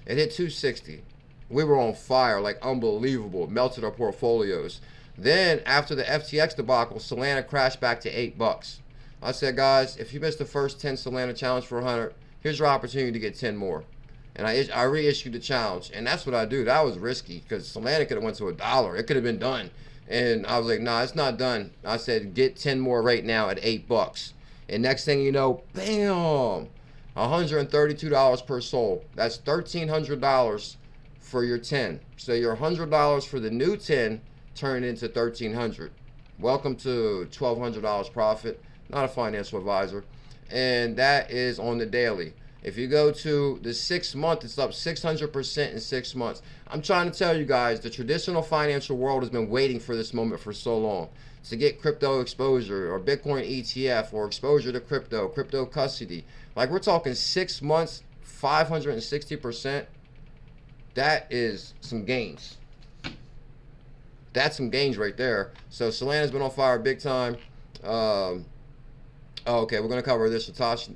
It hit 260. We were on fire, like unbelievable. It melted our portfolios. Then after the FTX debacle, Solana crashed back to $8. I said, guys, if you missed the first 10 Solana challenge for 100, here's your opportunity to get 10 more. And I reissued the challenge, and that's what I do. That was risky because Solana could have went to $1. It could have been done. And I was like, nah, it's not done. I said, get 10 more right now at $8. And next thing you know, bam, $132 per soul. That's $1,300 for your 10. So your $100 for the new 10 turned into $1,300. Welcome to $1,200 profit. Not a financial advisor. And that is on the daily. If you go to the 6 month, it's up 600% in 6 months. I'm trying to tell you guys, the traditional financial world has been waiting for this moment for so long. To get crypto exposure or Bitcoin ETF or exposure to crypto custody. Like we're talking 6 months, 560%. That is some gains. That's some gains right there. So Solana's been on fire big time. Okay, we're going to cover this. Satoshi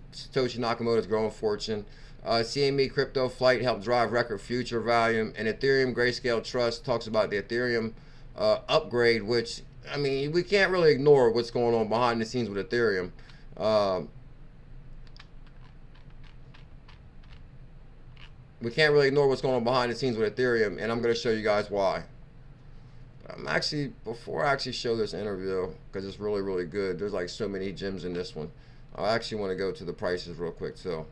Nakamoto's growing fortune. CME Crypto Flight helped drive record future volume. And Ethereum Grayscale Trust talks about the Ethereum upgrade, which, I mean, we can't really ignore what's going on behind the scenes with Ethereum. We can't really ignore what's going on behind the scenes with Ethereum, and I'm going to show you guys why. Before I actually show this interview, because it's really, really good, there's like so many gems in this one. I actually want to go to the prices real quick too,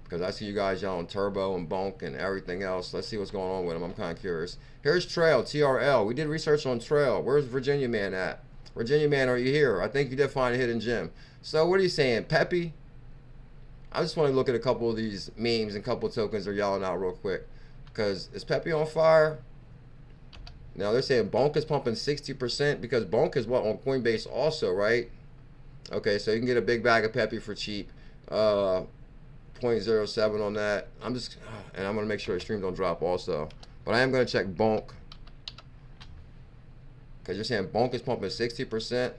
because I see you guys y'all on Turbo and Bonk and everything else. Let's see what's going on with them. I'm kind of curious. Here's Trail, TRL. We did research on Trail. Where's Virginia Man at? Virginia Man, are you here? I think you did find a hidden gem. So what are you saying, Peppy? I just want to look at a couple of these memes and a couple of tokens they're yelling out real quick, because is Peppy on fire? Now they're saying Bonk is pumping 60% because Bonk is what on Coinbase also, right? Okay, so you can get a big bag of Peppy for cheap. 0.07 on that. And I'm gonna make sure the stream don't drop also. But I am gonna check Bonk, because you're saying Bonk is pumping 60%.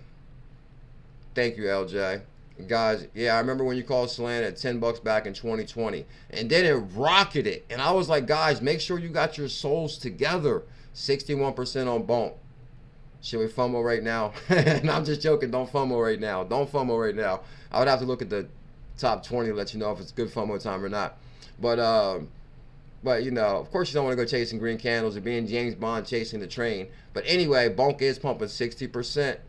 Thank you, LJ. Guys, yeah, I remember when you called Solana at $10 back in 2020, and then it rocketed, and I was like, guys, make sure you got your souls together. 61% on Bonk. Should we FOMO right now? And I'm just joking. Don't FOMO right now. Don't FOMO right now. I would have to look at the top 20 to let you know if it's good FOMO time or not. But you know, of course you don't want to go chasing green candles or being James Bond chasing the train. But anyway, Bonk is pumping 60%.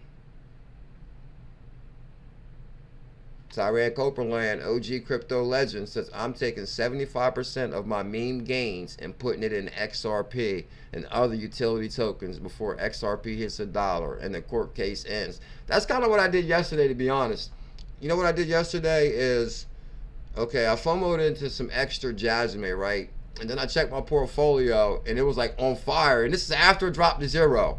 Tyran Copeland, OG crypto legend, says, I'm taking 75% of my meme gains and putting it in XRP and other utility tokens before XRP hits $1 and the court case ends. That's kind of what I did yesterday, to be honest. You know what I did yesterday is, okay, I FOMO'd into some extra 𝕤𝕐𝕝, right? And then I checked my portfolio and it was like on fire. And this is after it dropped to 0.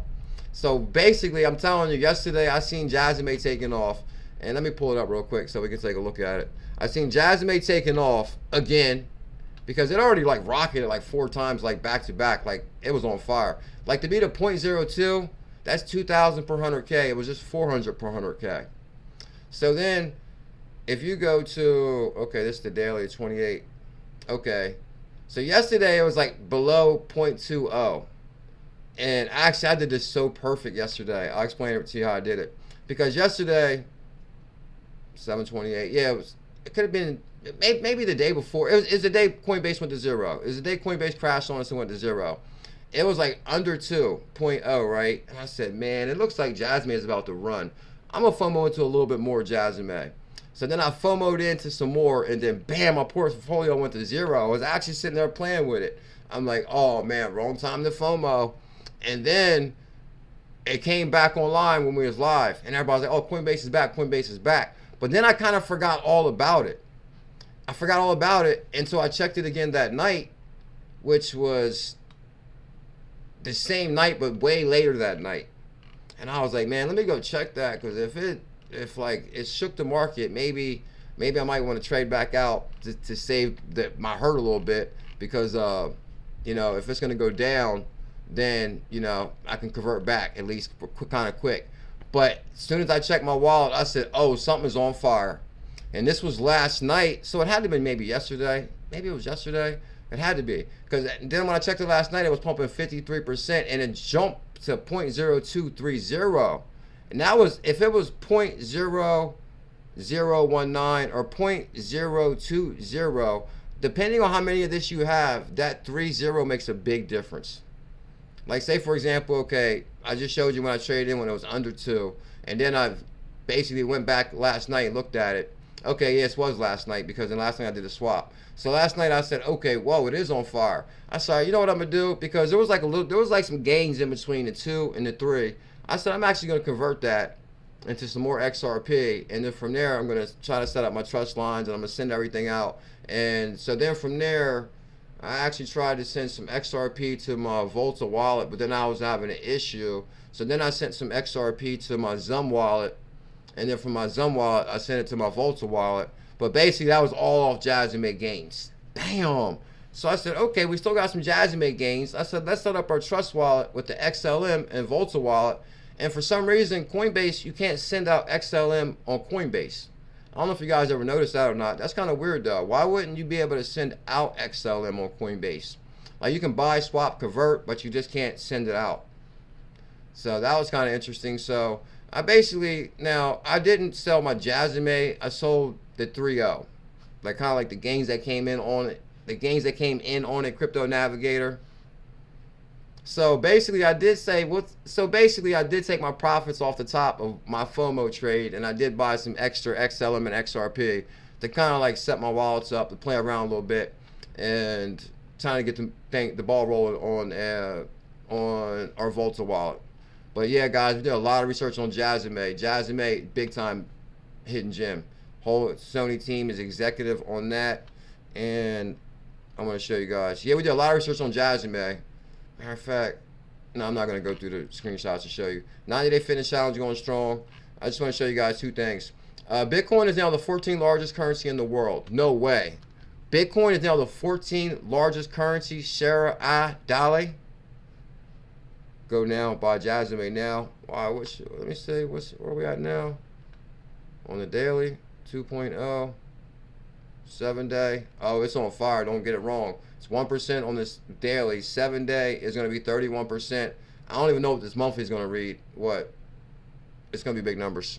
So basically, I'm telling you, yesterday I seen 𝕤𝕐𝕝 taking off. And let me pull it up real quick so we can take a look at it. I seen 𝕤𝕐𝕝 taking off again because it already like rocketed like 4 times, like back to back, like it was on fire. Like to be the 0.02, that's 2,000 per 100K. It was just 400 per 100K. So then if you go to, okay, this is the daily 28. Okay. So yesterday it was like below 0.20. And actually I did this so perfect yesterday. I'll explain it to you how I did it. Because yesterday, 728. Yeah, it could have been maybe the day before. It was the day Coinbase went to 0. It was the day Coinbase crashed on us and went to 0. It was like under 2.0, right? And I said, man, it looks like 𝕤𝕐𝕝 is about to run. I'm gonna FOMO into a little bit more 𝕤𝕐𝕝. So then I FOMO'd into some more, and then bam, my portfolio went to 0. I was actually sitting there playing with it. I'm like, oh man, wrong time to FOMO. And then it came back online when we was live, and everybody's like, oh, Coinbase is back, Coinbase is back. But then I kind of forgot all about it. I forgot all about it, and so I checked it again that night, which was the same night but way later that night. And I was like, man, let me go check that, because if like it shook the market, maybe I might want to trade back out to save my hurt a little bit, because you know, if it's gonna go down, then you know I can convert back at least kind of quick. But as soon as I checked my wallet, I said, oh, something's on fire. And this was last night, so it had to be maybe yesterday. Maybe it was yesterday. It had to be, because then when I checked it last night, it was pumping 53%, and it jumped to 0.0230. And that was, if it was 0.0019 or 0.020, depending on how many of this you have, that 30 makes a big difference. Like, say for example, okay, I just showed you when I traded in when it was under 2, and then I basically went back last night and looked at it. Okay, yes, it was last night, because then last night I did a swap. So last night I said, okay, whoa, it is on fire. I said, you know what I'm gonna do? Because there was like some gains in between the 2 and the 3. I said, I'm actually gonna convert that into some more XRP, and then from there I'm gonna try to set up my trust lines, and I'm gonna send everything out. And so then from there, I actually tried to send some XRP to my Volta wallet, but then I was having an issue. So then I sent some XRP to my Zum wallet, and then from my Zum wallet, I sent it to my Volta wallet. But basically, that was all off 𝕤𝕤𝕇 gains. Bam! So I said, okay, we still got some 𝕤𝕤𝕇 gains. I said, let's set up our trust wallet with the XLM and Volta wallet. And for some reason, Coinbase, you can't send out XLM on Coinbase. I don't know if you guys ever noticed that or not. That's kind of weird, though. Why wouldn't you be able to send out XLM on Coinbase? Like, you can buy, swap, convert, but you just can't send it out. So that was kind of interesting. So I basically, now, I didn't sell my 𝕤𝕤𝕇. I sold the 3.0. Like, kind of like the gains that came in on it. The gains that came in on it, Crypto Navigator. So basically, I did take my profits off the top of my FOMO trade, and I did buy some extra XLM and XRP to kind of like set my wallets up, to play around a little bit, and trying to get the ball rolling on our Volta wallet. But yeah, guys, we did a lot of research on 𝕤𝕤𝕇. 𝕤𝕤𝕇, big time hidden gem. Whole Sony team is executive on that, and I'm going to show you guys. Yeah, we did a lot of research on 𝕤𝕤𝕇. Matter of fact, no, I'm not going to go through the screenshots to show you. 90-day fitness challenge going strong. I just want to show you guys 2 things. Bitcoin is now the 14th largest currency in the world. No way. Bitcoin is now the 14th largest currency. 𝕤𝕤𝕇. Go now, buy 𝕤𝕤𝕇 now. Wow, let me see, where are we at now? On the daily, 2.0. 7-day. Oh, it's on fire. Don't get it wrong. It's 1% on this daily. 7-day is going to be 31%. I don't even know what this monthly is going to read. What? It's going to be big numbers.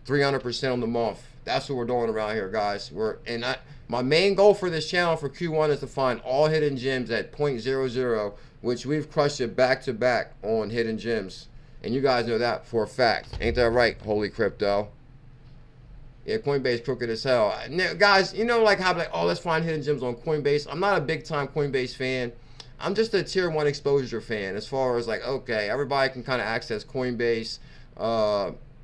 300% on the month. That's what we're doing around here, guys. My main goal for this channel for Q1 is to find all hidden gems at 0.00, which we've crushed it back to back on hidden gems. And you guys know that for a fact. Ain't that right, holy crypto? Yeah, Coinbase crooked as hell. Now, guys, you know, like how like, oh, let's find hidden gems on Coinbase. I'm not a big time Coinbase fan. I'm just a tier 1 exposure fan, as far as like, okay, everybody can kind of access Coinbase.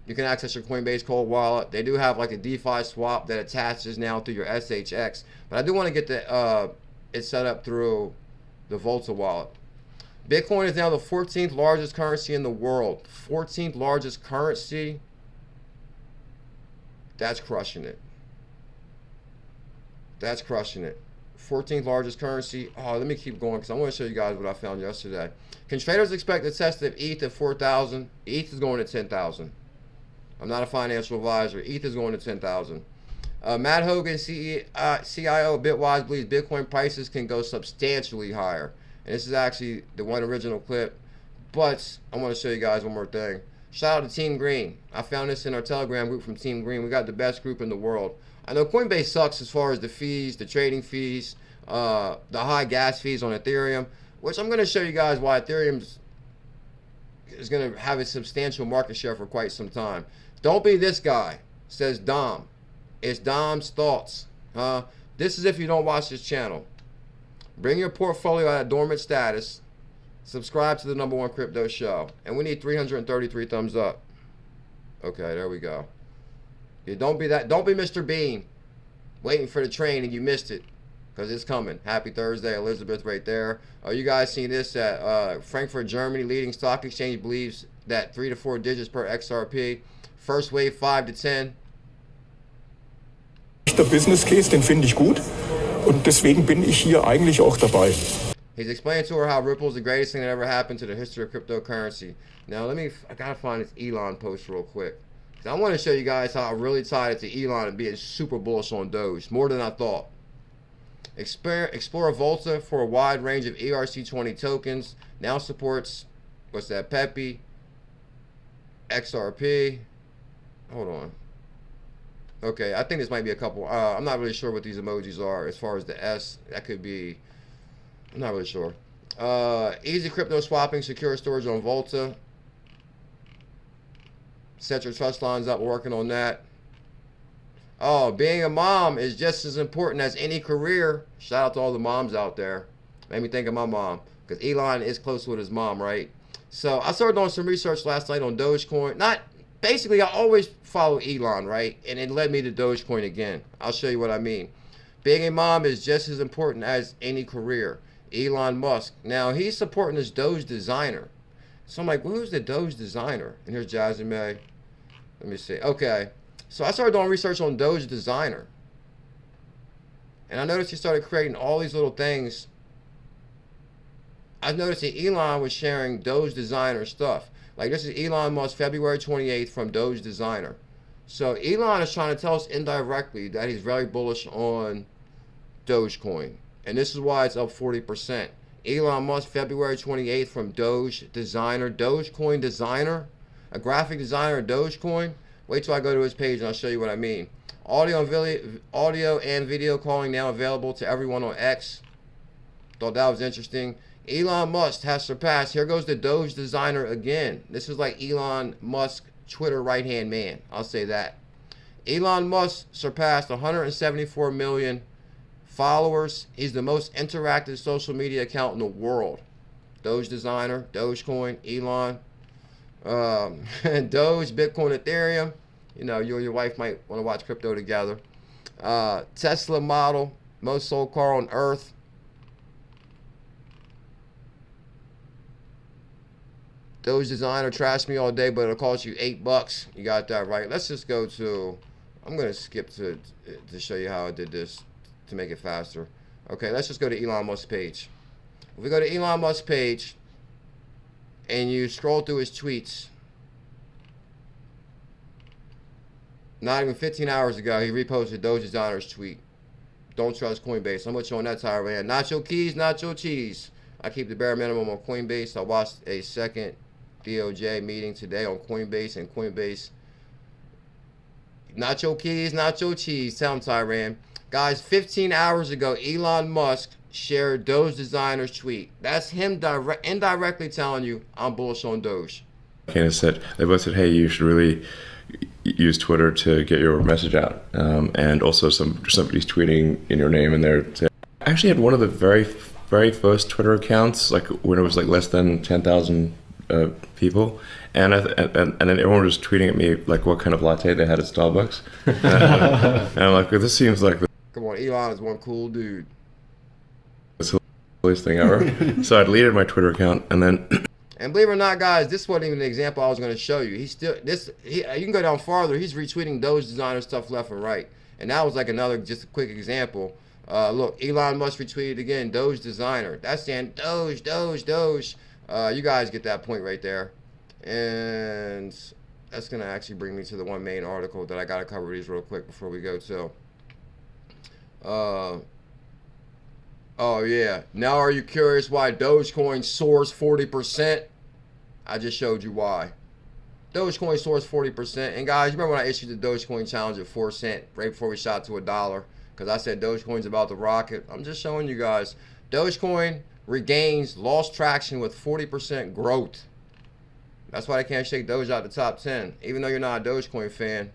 You can access your Coinbase cold wallet. They do have like a DeFi swap that attaches now through your SHX. But I do want to get it set up through the Volta wallet. Bitcoin is now the 14th largest currency in the world. 14th largest currency. That's crushing it. That's crushing it. 14th largest currency. Oh, let me keep going because I want to show you guys what I found yesterday. Can traders expect the test of ETH at 4,000? ETH is going to 10,000. I'm not a financial advisor. ETH is going to 10,000. Matt Hogan, CIO of Bitwise, believes Bitcoin prices can go substantially higher. And this is actually the one original clip. But I want to show you guys one more thing. Shout out to Team Green. I found this in our Telegram group from Team Green. We got the best group in the world. I know Coinbase sucks as far as the fees, the trading fees, the high gas fees on Ethereum, which I'm going to show you guys why Ethereum is going to have a substantial market share for quite some time. Don't be this guy, says Dom. It's Dom's thoughts. This is if you don't watch this channel. Bring your portfolio out of dormant status. Subscribe to the #1 crypto show. And we need 333 thumbs up. Okay, there we go. Yeah, don't be Mr. Bean waiting for the train and you missed it. Because it's coming. Happy Thursday, Elizabeth right there. You guys seen this at Frankfurt, Germany. Leading stock exchange believes that 3 to 4 digits per XRP. First wave 5 to 10. Der Business Case, den finde ich gut und deswegen bin ich hier eigentlich auch dabei. He's explaining to her how Ripple is the greatest thing that ever happened to the history of cryptocurrency. Now I gotta find this Elon post real quick. I want to show you guys how I really tied it to Elon and being super bullish on Doge, more than I thought. Explore Volta for a wide range of ERC20 tokens. Now supports, what's that, Pepe, XRP. Hold on. Okay, I think this might be a couple. I'm not really sure what these emojis are as far as the S. That could be, I'm not really sure. Easy crypto swapping, secure storage on Volta. Set your trust lines up, working on that. Oh, being a mom is just as important as any career. Shout out to all the moms out there. Made me think of my mom, because Elon is close with his mom, right? So I started doing some research last night on Dogecoin. Basically, I always follow Elon, right? And it led me to Dogecoin again. I'll show you what I mean. Being a mom is just as important as any career. Elon Musk. Now, he's supporting this Doge designer. So I'm like, well, who's the Doge designer? And here's Jasmine May. Let me see. Okay. So I started doing research on Doge designer. And I noticed he started creating all these little things. I noticed that Elon was sharing Doge designer stuff. Like, this is Elon Musk, February 28th from Doge designer. So Elon is trying to tell us indirectly that he's very bullish on Dogecoin. And this is why it's up 40%. Elon Musk, February 28th from Doge designer. Dogecoin designer? A graphic designer of Dogecoin? Wait till I go to his page and I'll show you what I mean. Audio and video calling now available to everyone on X. Thought that was interesting. Elon Musk has surpassed. Here goes the Doge designer again. This is like Elon Musk, Twitter right-hand man. I'll say that. Elon Musk surpassed 174 million followers. He's the most interactive social media account in the world. Doge designer, Dogecoin, Elon. Doge, Bitcoin, Ethereum. You know, you and your wife might want to watch crypto together. Tesla model, most sold car on earth. Doge designer, trash me all day, but it'll cost you $8. You got that right. Let's just go to, I'm going to skip to show you how I did this to make it faster. Okay, let's just go to Elon Musk's page. If we go to Elon Musk's page and you scroll through his tweets, not even 15 hours ago, he reposted Doge designer's tweet. Don't trust Coinbase. I'm with you on that, Tyran. Not your keys, not your cheese. I keep the bare minimum on Coinbase. I watched a second DOJ meeting today on Coinbase, and Coinbase, not your keys, not your cheese. Tell him, Tyran. Guys, 15 hours ago, Elon Musk shared Doge designer's tweet. That's him indirectly telling you I'm bullish on Doge. They both said, hey, you should really use Twitter to get your message out. And also somebody's tweeting in your name in there. I actually had one of the very first Twitter accounts, like when it was like less than 10,000 people, and then everyone was tweeting at me like what kind of latte they had at Starbucks. And I'm like, this seems like come on, Elon is one cool dude. It's the coolest thing ever. So I deleted my Twitter account, and then and believe it or not, guys, this wasn't even the example I was going to show you. You can go down farther. He's retweeting Doge designer stuff left and right, and that was like another just a quick example. Look, Elon Musk retweeted again, Doge designer. That's saying Doge, Doge, Doge. You guys get that point right there. And that's going to actually bring me to the one main article that I got to cover these real quick before we go to. Oh, yeah. Now are you curious why Dogecoin soars 40%? I just showed you why. Dogecoin soars 40%. And guys, remember when I issued the Dogecoin challenge at 4 cents right before we shot to $1? Because I said Dogecoin's about to rocket. I'm just showing you guys. Dogecoin regains lost traction with 40% growth. That's why they can't shake Doge out the top 10. Even though you're not a Dogecoin fan,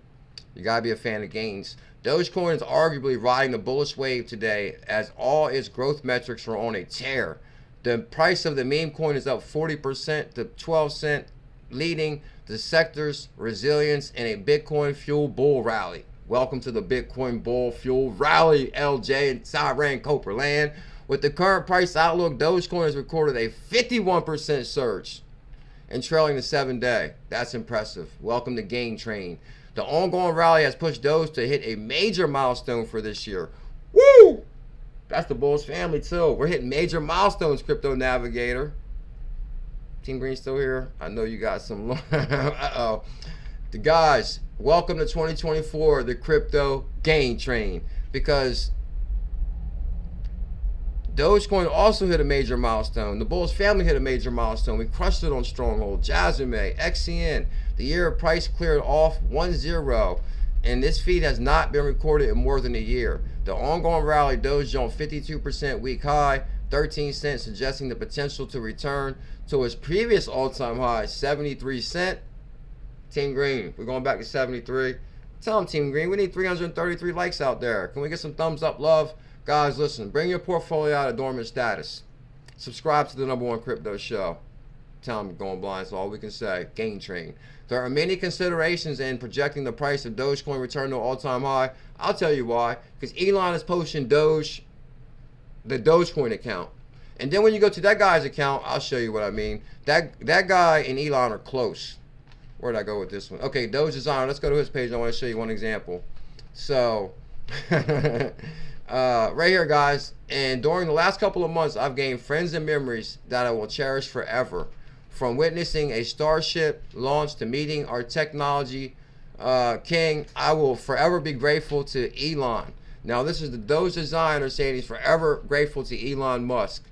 you gotta be a fan of gains. Dogecoin is arguably riding the bullish wave today as all its growth metrics are on a tear. The price of the meme coin is up 40% to 12 cents, leading the sector's resilience in a Bitcoin fueled bull rally. Welcome to the Bitcoin bull fuel rally, LJ and Tyran Coperland. With the current price outlook, Dogecoin has recorded a 51% surge. and trailing the 7-day. That's impressive. Welcome to Gain Train. The ongoing rally has pushed Doge to hit a major milestone for this year. Woo! That's the Bulls family too. We're hitting major milestones, Crypto Navigator. Team Green still here? I know you got some. Uh-oh. The guys, welcome to 2024, the Crypto Gain Train. Because Dogecoin also hit a major milestone. The Bulls family hit a major milestone. We crushed it on Stronghold, JasminMay, XCN. The year of price cleared off 1-0. And this feed has not been recorded in more than a year. The ongoing rally, Doge jumped 52% week high, 13 cents, suggesting the potential to return to its previous all-time high, 73 cents. Team Green, we're going back to 73. Tell them, Team Green, we need 333 likes out there. Can we get some thumbs up, love? Guys, listen, bring your portfolio out of dormant status. Subscribe to the #1 crypto show. Tell them going blind is all we can say. Gain Train. There are many considerations in projecting the price of Dogecoin return to all-time high. I'll tell you why. Because Elon is posting Doge, the Dogecoin account. And then when you go to that guy's account, I'll show you what I mean. That guy and Elon are close. Where'd I go with this one? Okay, Doge Designer. Let's go to his page. I want to show you one example. So, right here, guys. And during the last couple of months, I've gained friends and memories that I will cherish forever. From witnessing a Starship launch to meeting our technology king, I will forever be grateful to Elon. Now, this is the Doge Designer saying he's forever grateful to Elon Musk.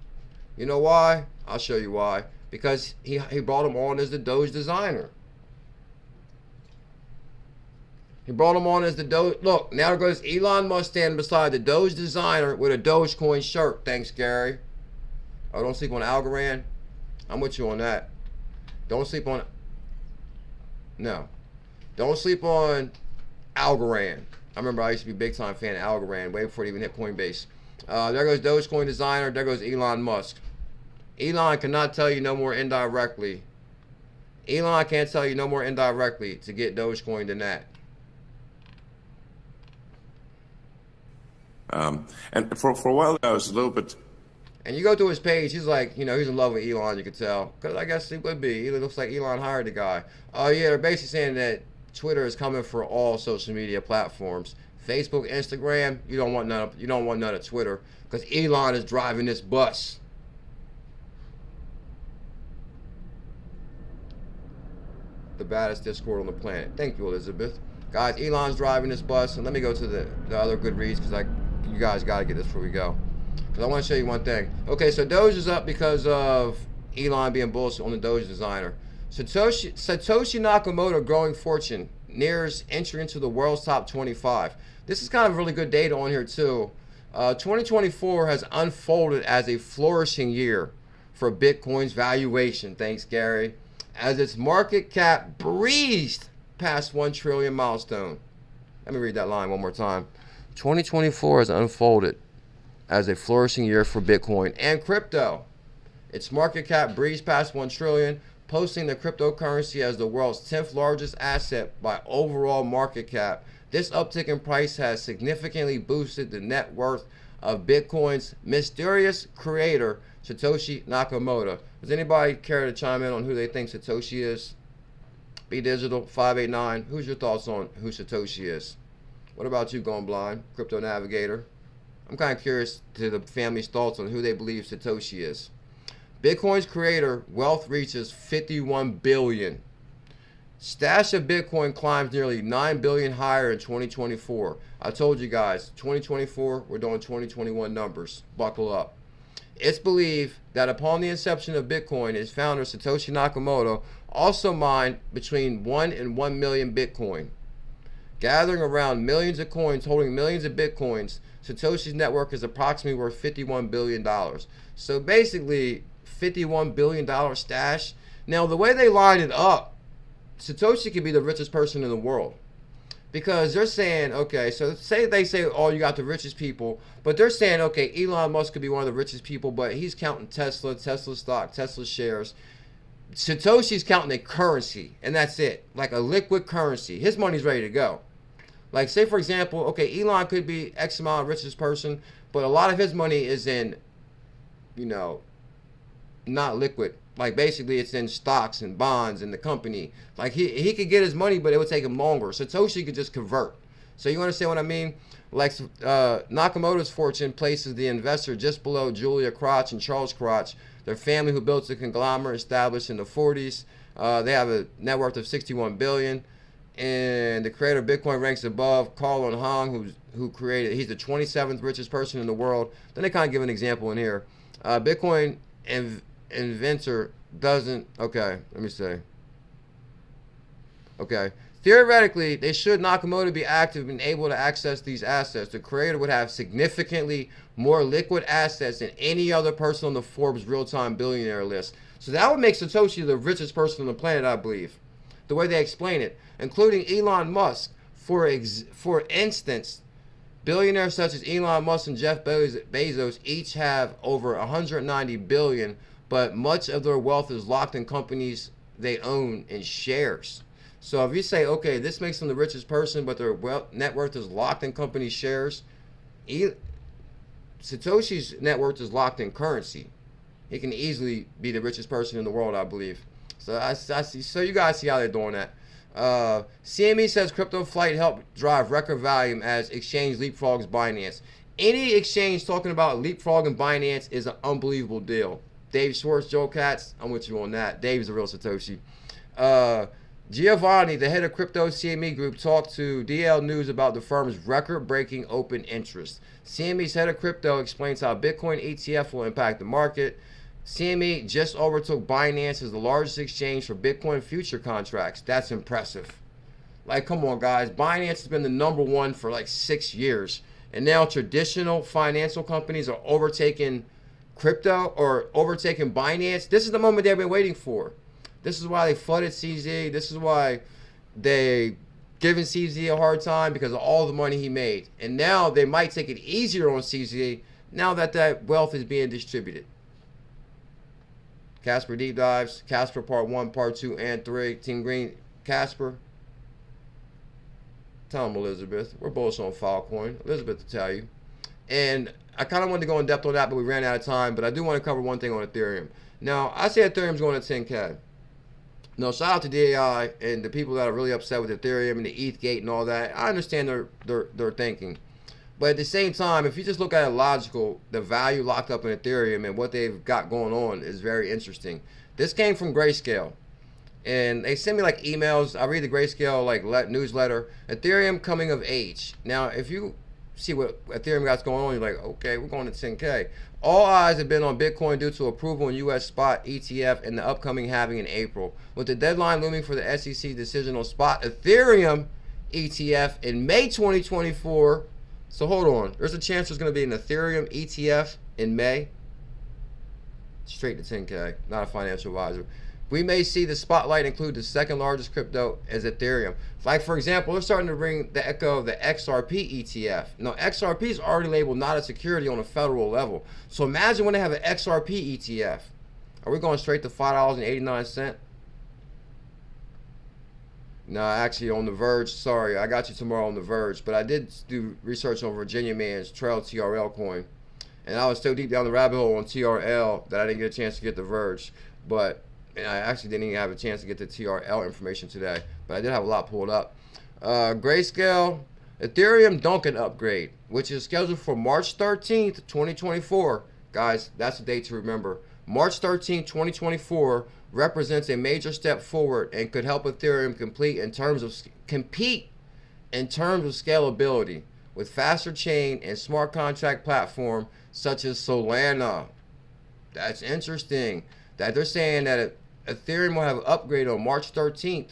You know why? I'll show you why. Because he brought him on as the Doge Designer. He brought him on as the Doge. Look, now there goes Elon Musk standing beside the Doge Designer with a Dogecoin shirt. Thanks, Gary. Oh, don't sleep on Algorand. I'm with you on that. Don't sleep on. No. Don't sleep on Algorand. I remember I used to be a big time fan of Algorand way before it even hit Coinbase. There goes Dogecoin Designer. There goes Elon Musk. Elon cannot tell you no more indirectly. Elon can't tell you no more indirectly to get Dogecoin than that. And for a while I was a little bit. And you go to his page, he's like, you know, he's in love with Elon, you could tell. Because I guess he would be. It looks like Elon hired the guy. Oh, yeah, they're basically saying that Twitter is coming for all social media platforms. Facebook, Instagram, you don't want none of Twitter. Because Elon is driving this bus. The baddest Discord on the planet. Thank you, Elizabeth. Guys, Elon's driving this bus. And let me go to the other good reads because you guys got to get this before we go. Because I want to show you one thing. Okay, so Doge is up because of Elon being bullish on the Doge Designer. Satoshi Nakamoto growing fortune nears entry into the world's top 25. This is kind of really good data on here too. 2024 has unfolded as a flourishing year for Bitcoin's valuation. Thanks, Gary. As its market cap breezed past 1 trillion milestone. Let me read that line one more time. 2024 has unfolded as a flourishing year for Bitcoin and crypto. Its market cap breezed past 1 trillion, posting the cryptocurrency as the world's 10th largest asset by overall market cap. This uptick in price has significantly boosted the net worth of Bitcoin's mysterious creator, Satoshi Nakamoto. Does anybody care to chime in on who they think Satoshi is? B Digital 589. Who's your thoughts on who Satoshi is? What about you, Going Blind, Crypto Navigator? I'm kind of curious to the family's thoughts on who they believe Satoshi is. Bitcoin's creator wealth reaches 51 billion. Stash of Bitcoin climbs nearly 9 billion higher in 2024. I told you guys, 2024, we're doing 2021 numbers. Buckle up. It's believed that upon the inception of Bitcoin, its founder Satoshi Nakamoto also mined between 1 and 1 million Bitcoin. Gathering around millions of coins, holding millions of Bitcoins, Satoshi's network is approximately worth $51 billion. So basically, $51 billion stash. Now, the way they line it up, Satoshi could be the richest person in the world. Because they're saying, okay, so they say, oh, you got the richest people. But they're saying, okay, Elon Musk could be one of the richest people, but he's counting Tesla stock, Tesla shares. Satoshi's counting a currency, and that's it. Like a liquid currency. His money's ready to go. Like, say, for example, okay, Elon could be X amount of richest person, but a lot of his money is in, you know, not liquid. Like basically it's in stocks and bonds in the company. Like he could get his money, but it would take him longer. Satoshi could just convert. So you understand what I mean? Like Nakamoto's fortune places the investor just below Julia Crotch and Charles Crotch, their family who built the conglomerate established in the 40s. They have a net worth of $61 billion. And the creator of Bitcoin ranks above Carl Hong, he's the 27th richest person in the world. Then they kind of give an example in here. Bitcoin inventor doesn't, okay, let me say. Okay, theoretically, they should Nakamoto be active and able to access these assets. The creator would have significantly more liquid assets than any other person on the Forbes real-time billionaire list. So that would make Satoshi the richest person on the planet, I believe. The way they explain it, including Elon Musk. For instance, billionaires such as Elon Musk and Jeff Bezos each have over 190 billion, but much of their wealth is locked in companies they own in shares. So if you say, okay, this makes them the richest person, but their net worth is locked in company shares, Satoshi's net worth is locked in currency. He can easily be the richest person in the world, I believe. So I see. So you guys see how they're doing that. CME says crypto flight helped drive record volume as exchange leapfrogs Binance. Any exchange talking about leapfrogging Binance is an unbelievable deal. Dave Schwartz, Joe Katz, I'm with you on that. Dave's the real Satoshi. Giovanni, the head of crypto CME group, talked to DL News about the firm's record-breaking open interest. CME's head of crypto explains how Bitcoin ETF will impact the market. CME just overtook Binance as the largest exchange for Bitcoin future contracts. That's impressive. Like, come on, guys. Binance has been the #1 for like 6 years. And now traditional financial companies are overtaking crypto or overtaking Binance. This is the moment they've been waiting for. This is why they flooded CZ. This is why they giving CZ a hard time because of all the money he made. And now they might take it easier on CZ now that that wealth is being distributed. Casper deep dives. Casper part 1, part 2, and 3. Team Green, Casper. Tell him, Elizabeth. We're bullish on Filecoin. Elizabeth to tell you. And I kind of wanted to go in depth on that, but we ran out of time. But I do want to cover one thing on Ethereum. Now, I say Ethereum's going to 10K. No, shout out to DAI and the people that are really upset with Ethereum and the ETH gate and all that. I understand their thinking. But at the same time, if you just look at it logical, the value locked up in Ethereum and what they've got going on is very interesting. This came from Grayscale. And they send me like emails. I read the Grayscale like newsletter. Ethereum coming of age. Now, if you see what Ethereum got going on, you're like, okay, we're going to 10K. All eyes have been on Bitcoin due to approval in U.S. spot ETF and the upcoming halving in April. With the deadline looming for the SEC decision on spot Ethereum ETF in May 2024. So hold on. There's a chance there's going to be an Ethereum ETF in May. Straight to 10K. Not a financial advisor. We may see the spotlight include the second largest crypto as Ethereum. Like, for example, they're starting to bring the echo of the XRP ETF. Now, XRP is already labeled not a security on a federal level. So imagine when they have an XRP ETF. Are we going straight to $5.89? No, actually on The Verge. Sorry, I got you tomorrow on The Verge. But I did do research on Virginia Man's Trail TRL coin. And I was so deep down the rabbit hole on TRL that I didn't get a chance to get The Verge. But and I actually didn't even have a chance to get the TRL information today. But I did have a lot pulled up. Grayscale, Ethereum Duncan upgrade, which is scheduled for March 13th, 2024. Guys, that's the date to remember. March 13th, 2024 represents a major step forward and could help Ethereum compete in terms of scalability with faster chain and smart contract platform such as Solana. That's interesting that they're saying that Ethereum will have an upgrade on March 13th,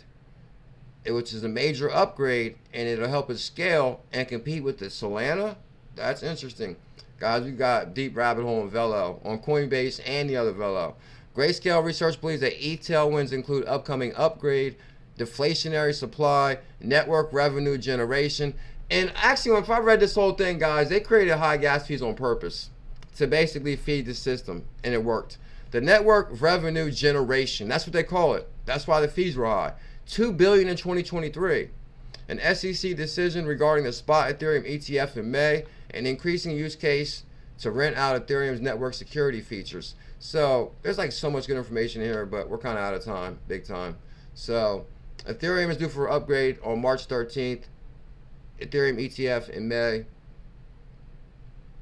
which is a major upgrade, and it'll help it scale and compete with the Solana. That's interesting. Guys, we got deep rabbit hole in Velo, on Coinbase and the other Velo. Grayscale Research believes that ETH tailwinds include upcoming upgrade, deflationary supply, network revenue generation. And actually, if I read this whole thing, guys, they created high gas fees on purpose to basically feed the system, and it worked. The network revenue generation, that's what they call it. That's why the fees were high. $2 billion in 2023. An SEC decision regarding the spot Ethereum ETF in May, an increasing use case to rent out Ethereum's network security features. So there's like so much good information here, but we're kind of out of time, big time. So Ethereum is due for upgrade on March 13th. Ethereum ETF in May.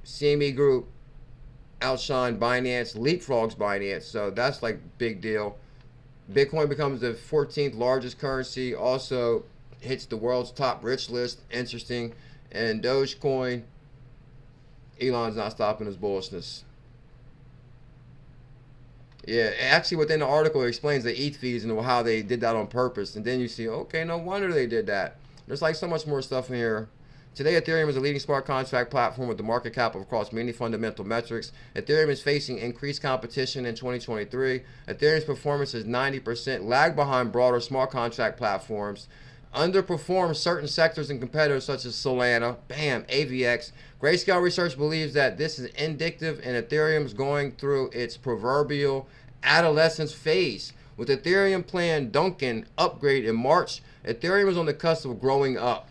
CME Group outshined Binance, leapfrogs Binance. So that's like big deal. Bitcoin becomes the 14th largest currency. Also hits the world's top rich list. Interesting. And Dogecoin, Elon's not stopping his bullishness. Yeah, actually within the article it explains the ETH fees and how they did that on purpose. And then you see, okay, no wonder they did that. There's like so much more stuff in here. Today, Ethereum is a leading smart contract platform with the market cap across many fundamental metrics. Ethereum is facing increased competition in 2023. Ethereum's performance is 90%, lag behind broader smart contract platforms, underperforms certain sectors and competitors such as Solana, AVX. Grayscale Research believes that this is indicative and Ethereum's going through its proverbial adolescence phase. With Ethereum planned Duncan upgrade in March, Ethereum is on the cusp of growing up.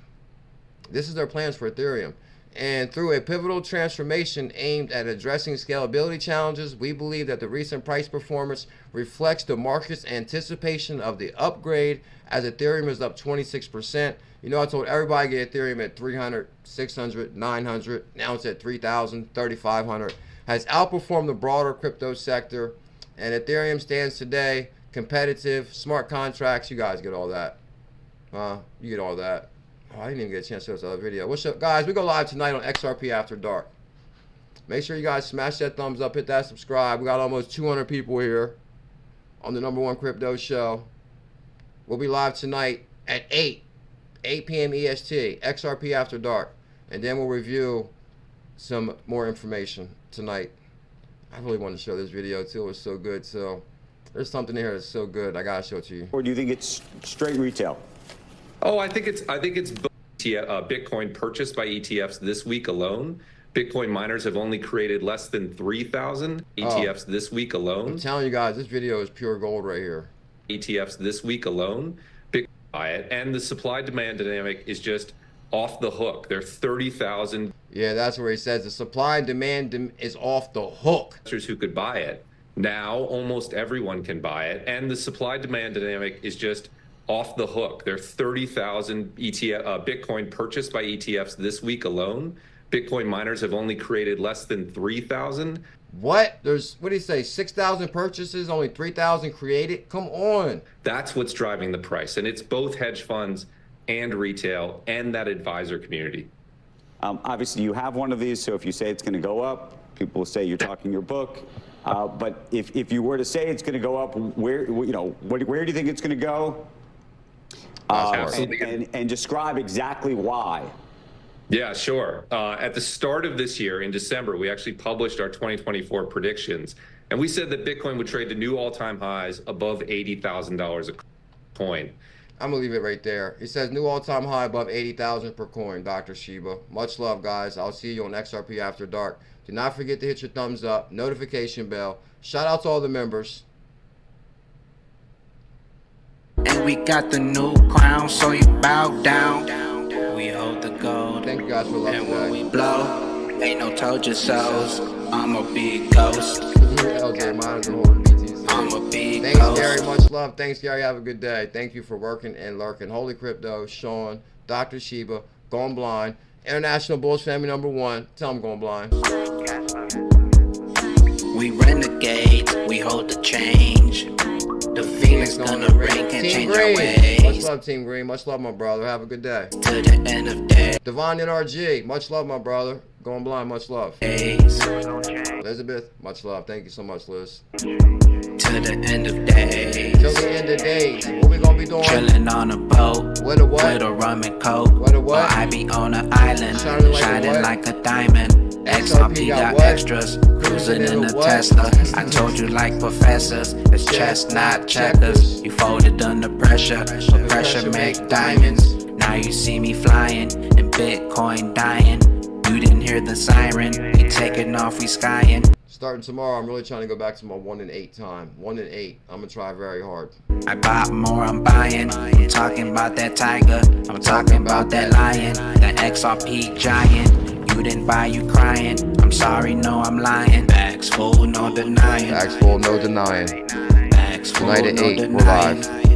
This is their plans for Ethereum. And through a pivotal transformation aimed at addressing scalability challenges, we believe that the recent price performance reflects the market's anticipation of the upgrade as Ethereum is up 26%. You know, I told everybody to get Ethereum at 300, 600, 900. Now it's at 3,000, 3,500. Has outperformed the broader crypto sector. And Ethereum stands today competitive, smart contracts. You guys get all that. You get all that. Oh, I didn't even get a chance to show this other video. What's up, guys? We go live tonight on XRP After Dark. Make sure you guys smash that thumbs up, hit that subscribe. We got almost 200 people here on the #1 crypto show. We'll be live tonight at 8 p.m. EST, XRP After Dark. And then we'll review some more information tonight. I really wanted to show this video too. It was so good. So there's something here that's so good. I gotta show it to you. Or do you think it's straight retail? Oh, I think it's Bitcoin purchased by ETFs this week alone. Bitcoin miners have only created less than 3,000 ETFs this week alone. I'm telling you guys, this video is pure gold right here. ETFs this week alone, Bitcoin buy it, and the supply-demand dynamic is just off the hook. There are 30,000. Yeah, that's where he says the supply and demand is off the hook. Who could buy it. Now almost everyone can buy it, and the supply-demand dynamic is just off the hook. There are 30,000 Bitcoin purchased by ETFs this week alone. Bitcoin miners have only created less than 3,000. What? There's, what do you say, 6,000 purchases, only 3,000 created? Come on. That's what's driving the price. And it's both hedge funds and retail and that advisor community. Obviously, you have one of these, so if you say it's going to go up, people will say you're talking your book. But if you were to say it's going to go up, where do you think it's going to go? And describe exactly why. Yeah, sure. At the start of this year, in December, we actually published our 2024 predictions. And we said that Bitcoin would trade to new all-time highs above $80,000 a coin. I'm going to leave it right there. It says new all-time high above 80,000 per coin, Dr. Shiba. Much love, guys. I'll see you on XRP After Dark. Do not forget to hit your thumbs up, notification bell. Shout out to all the members. And we got the new crown, so you bow down. We hold the gold. Thank you guys for loving and that. when we blow, ain't no told you so's. I'm a big ghost. I'm a big Thanks, ghost. Gary. Much love. Thanks, Gary. Have a good day. Thank you for working and lurking. Holy Crypto, Sean, Dr. Shiba, Gone Blind, International Bulls Family #1. Tell them Gone Blind. We renegade, we hold the change. The feeling's gonna ring, can't change our ways. Much love, Team Green. Much love, my brother. Have a good day. To the end of day. Devon NRG. Much love, my brother. Going Blind. Much love. Elizabeth. Much love. Thank you so much, Liz. To the end of days. Till the end of days. What we gonna be doing? Chilling on a boat. With a what? With a rum and coke. With a what? Or I be on an island. Shining like a diamond. XRP got what? extras. Cruising in a Tesla. I told you like professors. It's chess, not checkers. You folded under pressure. But pressure make diamonds. Now you see me flying. And Bitcoin dying. You didn't hear the siren. We taking off, we skying. Starting tomorrow, I'm really trying to go back to my 1 in 8 time. 1 in 8. I'm gonna try very hard. I bought more, I'm buying. I'm talking about that tiger. I'm talking about that lion. That XRP giant. You didn't buy, you crying. I'm sorry, no, I'm lying. Bags full, no denying. Bags full, no denying. Bags full, Tonight at no 8, we're denying. live.